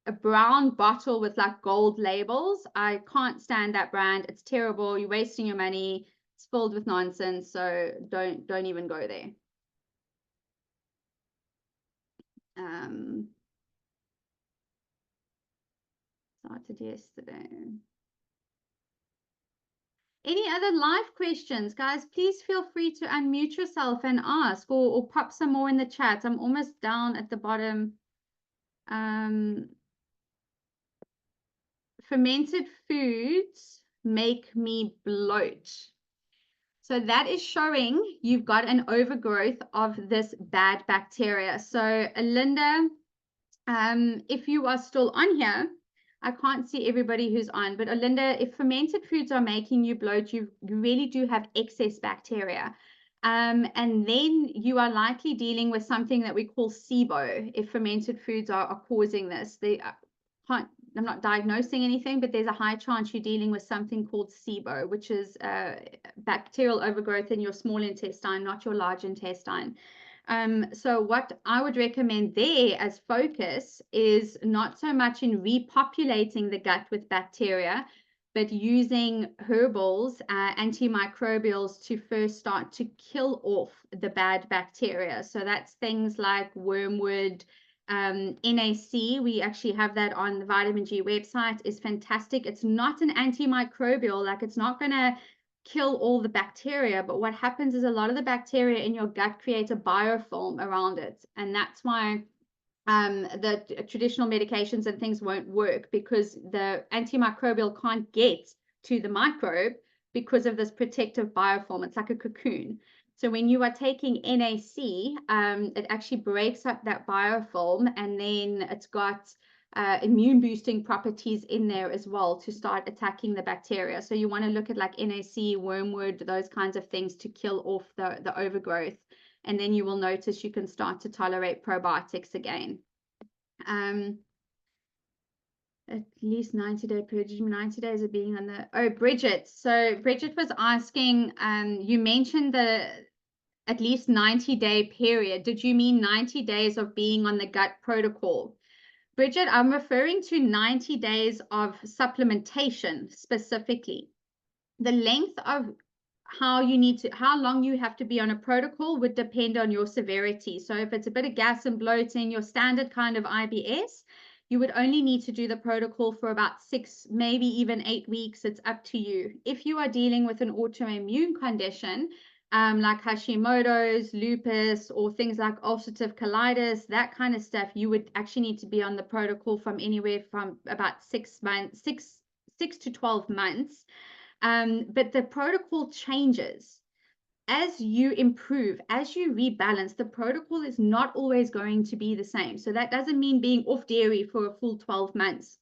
a brown bottle with like gold labels. I can't stand that brand. It's terrible. You're wasting your money. It's filled with nonsense. So don't even go there. Started yesterday. Any other live questions, guys? Please feel free to unmute yourself and ask or pop some more in the chat. I'm almost down at the bottom. Fermented foods make me bloat. So that is showing you've got an overgrowth of this bad bacteria. So Linda, if you are still on here, I can't see everybody who's on, but Linda, if fermented foods are making you bloat, you really do have excess bacteria. And then you are likely dealing with something that we call SIBO, if fermented foods are causing this. I'm not diagnosing anything, but there's a high chance you're dealing with something called SIBO, which is bacterial overgrowth in your small intestine, not your large intestine. So what I would recommend there as focus is not so much in repopulating the gut with bacteria, but using herbals, antimicrobials to first start to kill off the bad bacteria. So that's things like wormwood, NAC. We actually have that on the Vitamin G website. Is fantastic. It's not an antimicrobial, like it's not going to kill all the bacteria, but what happens is a lot of the bacteria in your gut create a biofilm around it, and that's why the traditional medications and things won't work, because the antimicrobial can't get to the microbe because of this protective biofilm. It's like a cocoon. So when you are taking NAC, it actually breaks up that biofilm, and then it's got immune boosting properties in there as well to start attacking the bacteria. So you want to look at like NAC, wormwood, those kinds of things to kill off the overgrowth. And then you will notice you can start to tolerate probiotics again. At least 90-day period. 90 days of being on the, oh, Bridget. So Bridget was asking, you mentioned the at least 90-day period. Did you mean 90 days of being on the gut protocol? Bridget, I'm referring to 90 days of supplementation specifically. The length of how long you have to be on a protocol would depend on your severity. So if it's a bit of gas and bloating, your standard kind of IBS, you would only need to do the protocol for about 6, maybe even 8 weeks. It's up to you. If you are dealing with an autoimmune condition, like Hashimoto's, lupus, or things like ulcerative colitis, that kind of stuff, you would actually need to be on the protocol from anywhere from about 6 to 12 months. But the protocol changes. As you improve, as you rebalance, the protocol is not always going to be the same. So that doesn't mean being off dairy for a full 12 months.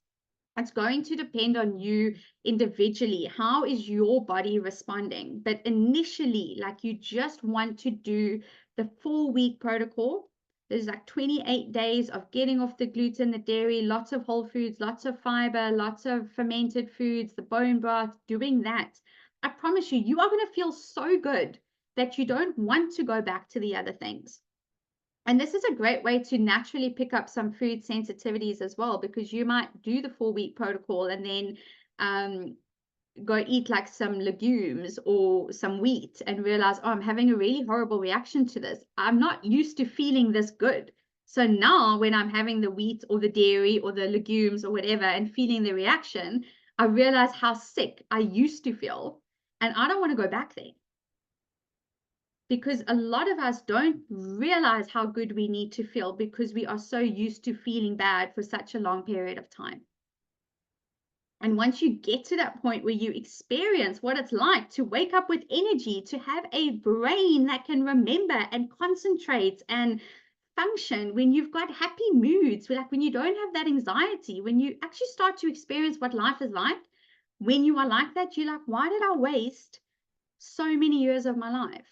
It's going to depend on you individually. How is your body responding? But initially, like, you just want to do the 4-week protocol. There's like 28 days of getting off the gluten, the dairy, lots of whole foods, lots of fiber, lots of fermented foods, the bone broth, doing that. I promise you, you are going to feel so good that you don't want to go back to the other things. And this is a great way to naturally pick up some food sensitivities as well, because you might do the 4-week protocol and then go eat like some legumes or some wheat and realize, oh, I'm having a really horrible reaction to this. I'm not used to feeling this good. So now when I'm having the wheat or the dairy or the legumes or whatever and feeling the reaction, I realize how sick I used to feel, and I don't want to go back there. Because a lot of us don't realize how good we need to feel because we are so used to feeling bad for such a long period of time. And once you get to that point where you experience what it's like to wake up with energy, to have a brain that can remember and concentrate and function, when you've got happy moods, like when you don't have that anxiety, when you actually start to experience what life is like, when you are like that, you're like, why did I waste so many years of my life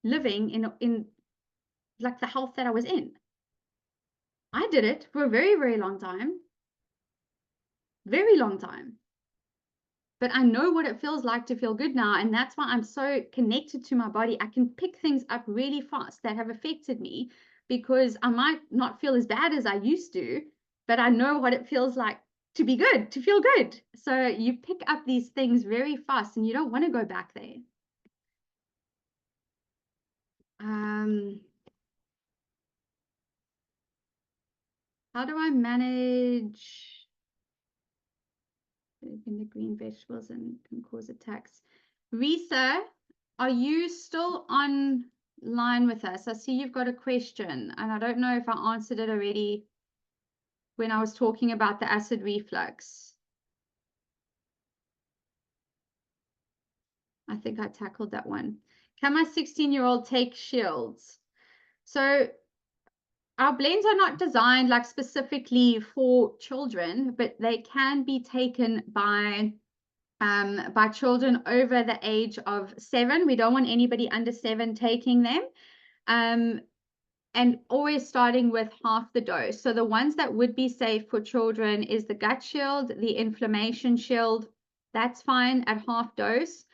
living in like the health that I was in? I did it for a very, very long time. Very long time. But I know what it feels like to feel good now, and that's why I'm so connected to my body. I can pick things up really fast that have affected me, because I might not feel as bad as I used to, but I know what it feels like to be good, to feel good. So you pick up these things very fast and you don't want to go back there. How do I manage in the green vegetables and can cause attacks? Risa, are you still online with us? I see you've got a question, and I don't know if I answered it already when I was talking about the acid reflux. I think I tackled that one. Can my 16-year-old take shields? So our blends are not designed like specifically for children, but they can be taken by children over the age of 7. We don't want anybody under 7 taking them. And always starting with half the dose. So the ones that would be safe for children is the gut shield, the inflammation shield. That's fine at half dose.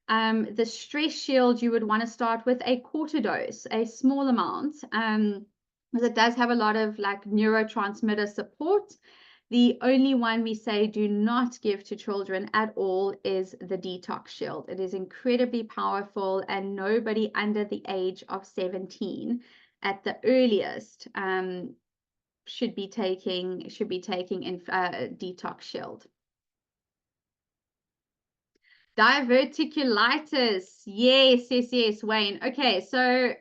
The stress shield, you would want to start with a quarter dose, a small amount, because it does have a lot of like neurotransmitter support. The only one we say do not give to children at all is the detox shield. It is incredibly powerful, and nobody under the age of 17 at the earliest should be taking detox shield. Diverticulitis. Yes, Wayne. Okay, so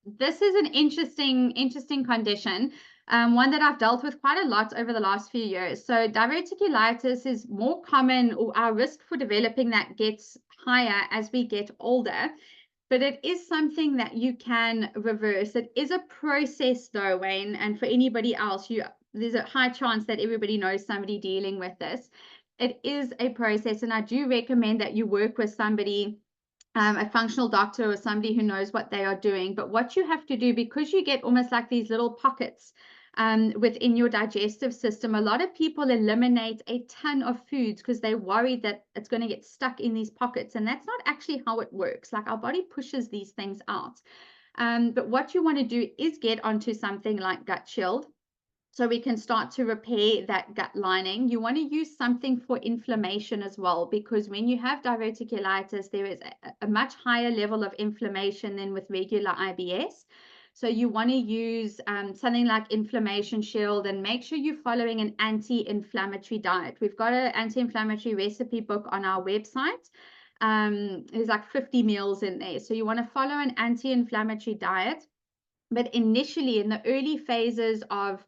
this is an interesting condition, one that I've dealt with quite a lot over the last few years. So diverticulitis is more common, or our risk for developing that gets higher as we get older, but it is something that you can reverse. It is a process though, Wayne, and for anybody else, there's a high chance that everybody knows somebody dealing with this. It is a process, and I do recommend that you work with somebody, a functional doctor or somebody who knows what they are doing. But what you have to do, because you get almost like these little pockets within your digestive system. A lot of people eliminate a ton of foods because they're worried that it's going to get stuck in these pockets, and that's not actually how it works. Like, our body pushes these things out. But what you want to do is get onto something like Gut Shield, so we can start to repair that gut lining. You want to use something for inflammation as well, because when you have diverticulitis, there is a much higher level of inflammation than with regular IBS. So you want to use something like Inflammation Shield, and make sure you're following an anti-inflammatory diet. We've got an anti-inflammatory recipe book on our website. There's like 50 meals in there. So you want to follow an anti-inflammatory diet. But initially, in the early phases of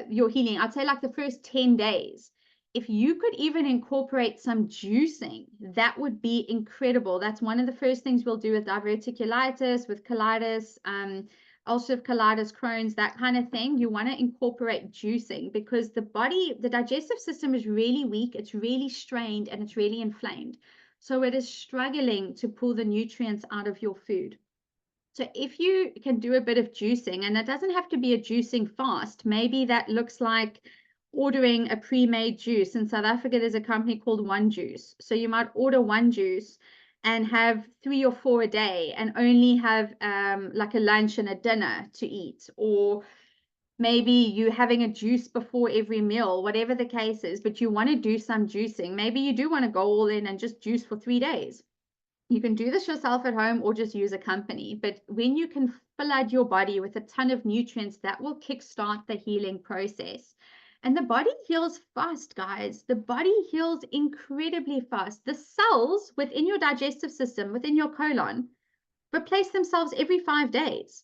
your healing, I'd say like the first 10 days, if you could even incorporate some juicing, that would be incredible. That's one of the first things we'll do with diverticulitis, with colitis, ulcerative colitis, Crohn's, that kind of thing. You want to incorporate juicing, because the body, the digestive system is really weak, it's really strained, and it's really inflamed. So it is struggling to pull the nutrients out of your food. So if you can do a bit of juicing, and it doesn't have to be a juicing fast, maybe that looks like ordering a pre-made juice. In South Africa, there's a company called One Juice. So you might order one juice and have 3 or 4 a day, and only have like a lunch and a dinner to eat. Or maybe you having a juice before every meal, whatever the case is, but you want to do some juicing. Maybe you do want to go all in and just juice for 3 days. You can do this yourself at home, or just use a company. But when you can flood your body with a ton of nutrients, that will kickstart the healing process. And the body heals fast, guys. The body heals incredibly fast. The cells within your digestive system, within your colon, replace themselves every 5 days.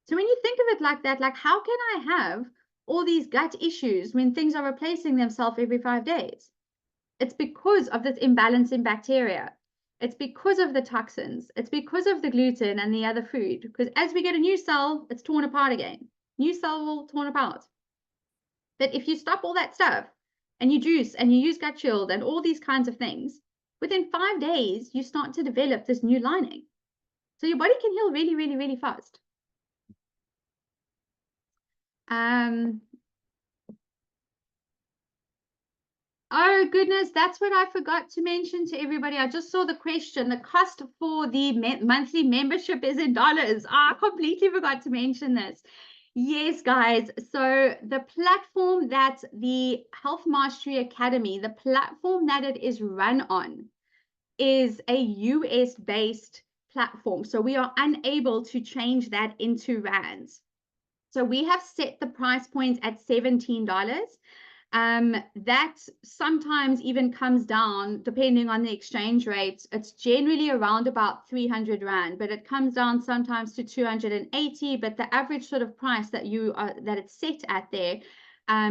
So when you think of it like that, like, how can I have all these gut issues when things are replacing themselves every 5 days? It's because of this imbalance in bacteria. It's because of the toxins. It's because of the gluten and the other food. Because as we get a new cell, it's torn apart again. New cell will torn apart. But if you stop all that stuff, and you juice, and you use Gut Shield and all these kinds of things, within 5 days, you start to develop this new lining. So your body can heal really, really, really fast. Oh, goodness, that's what I forgot to mention to everybody. I just saw the question. The cost for the monthly membership is in dollars. I completely forgot to mention this. Yes, guys. So the platform that the Health Mastery Academy, the platform that it is run on, is a US-based platform. So we are unable to change that into rands. So we have set the price point at $17. That sometimes even comes down depending on the exchange rate. It's generally around about 300 Rand, but it comes down sometimes to 280. But the average sort of price that that it's set at there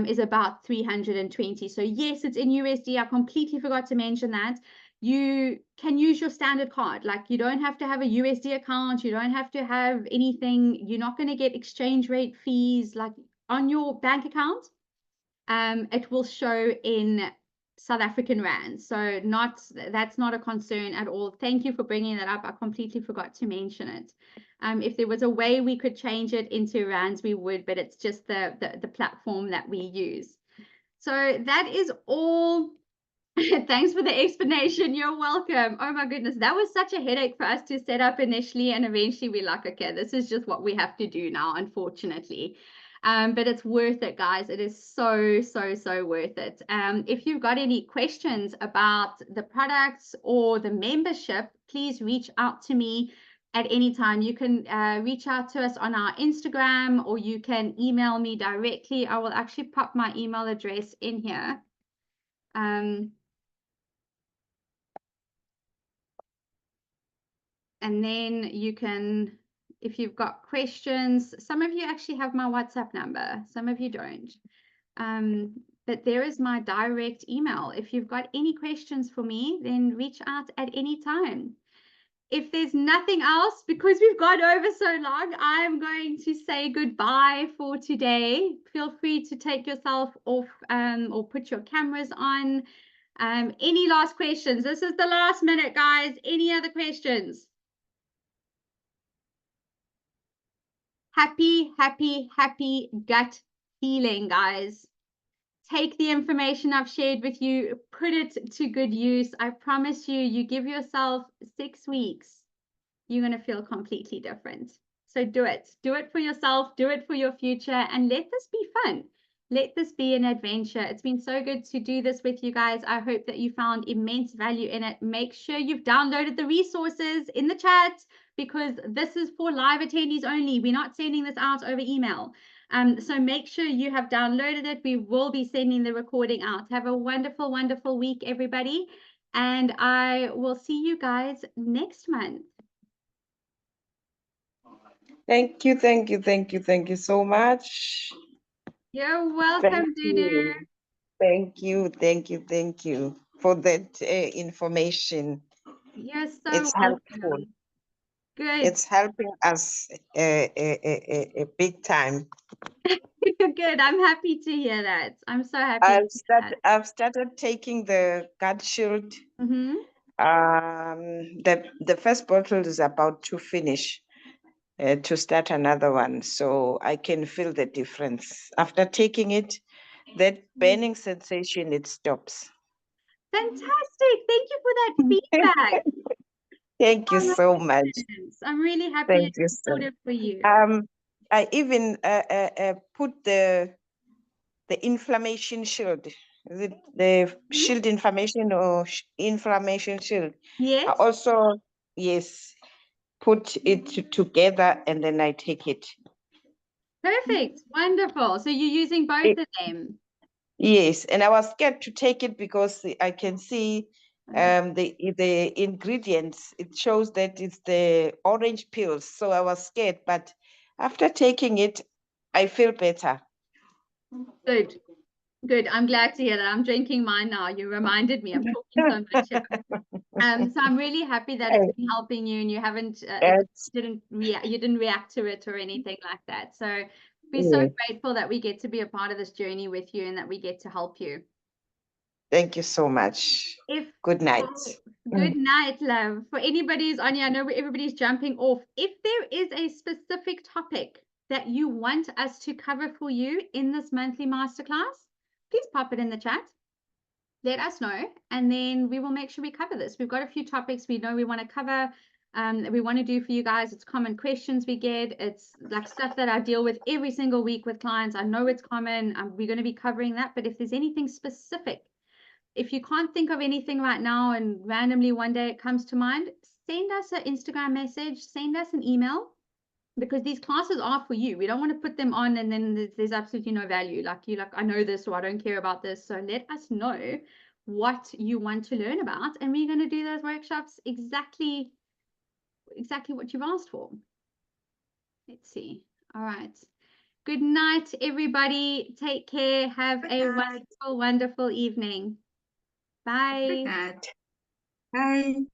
is about 320. So yes, it's in USD. I completely forgot to mention that. You can use your standard card. Like, you don't have to have a USD account. You don't have to have anything. You're not going to get exchange rate fees like on your bank account. It will show in South African Rand. So that's not a concern at all. Thank you for bringing that up. I completely forgot to mention it. If there was a way we could change it into Rands, we would, but it's just the platform that we use. So that is all. Thanks for the explanation. You're welcome. Oh my goodness, that was such a headache for us to set up initially, and eventually we're like, okay, this is just what we have to do now, unfortunately. But it's worth it, guys. It is so, so, so worth it. If you've got any questions about the products or the membership, please reach out to me at any time. You can reach out to us on our Instagram, or you can email me directly. I will actually pop my email address in here. And then you can, if you've got questions, some of you actually have my WhatsApp number, some of you don't. But there is my direct email. If you've got any questions for me, then reach out at any time. If there's nothing else, because we've gone over so long, I'm going to say goodbye for today. Feel free to take yourself off or put your cameras on. Any last questions? This is the last minute, guys. Any other questions? Happy, happy, happy gut feeling, guys. Take the information I've shared with you, put it to good use. I promise you, you give yourself 6 weeks, you're going to feel completely different. So do it. Do it for yourself. Do it for your future. And let this be fun. Let this be an adventure. It's been so good to do this with you guys. I hope that you found immense value in it. Make sure you've downloaded the resources in the chat, because this is for live attendees only. We're not sending this out over email. So make sure you have downloaded it. We will be sending the recording out. Have a wonderful, wonderful week, everybody. And I will see you guys next month. Thank you, thank you, thank you, thank you so much. You're welcome, Dudu. Thank you, thank you, thank you for that information. You're so It's welcome. helpful. Good. It's helping us a big time. Good. I'm happy to hear that. I'm so happy. I've started taking the gut shield. Mm-hmm. The first bottle is about to finish. To start another one, so I can feel the difference after taking it. That burning sensation, it stops. Fantastic. Thank you for that feedback. Thank you so much. I'm really happy Thank you, and supportive for you. I even put the inflammation shield. Is it the shield inflammation or inflammation shield? Yes. I also, yes, put it together and then I take it. Perfect. Wonderful. So you're using both of them? Yes, and I was scared to take it because I can see the ingredients. It shows that it's the orange pills. So I was scared, but after taking it, I feel better. Good. Good. I'm glad to hear that. I'm drinking mine now. You reminded me. I'm talking so much. So I'm really happy that it's been helping you, and you haven't you didn't react to it or anything like that. So be so grateful that we get to be a part of this journey with you and that we get to help you. Thank you so much. Good night. Good night, love. For anybody who's on here, I know everybody's jumping off. If there is a specific topic that you want us to cover for you in this monthly masterclass, please pop it in the chat. Let us know, and then we will make sure we cover this. We've got a few topics we know we want to cover, that we want to do for you guys. It's common questions we get. It's like stuff that I deal with every single week with clients. I know it's common. We're going to be covering that. But if there's anything specific, if you can't think of anything right now and randomly one day it comes to mind, send us an Instagram message, send us an email, because these classes are for you. We don't want to put them on and then there's absolutely no value. Like I know this, or I don't care about this. So let us know what you want to learn about, and we're going to do those workshops exactly what you've asked for. Let's see. All right. Good night, everybody. Take care. Have a wonderful, wonderful evening. Bye. Bye.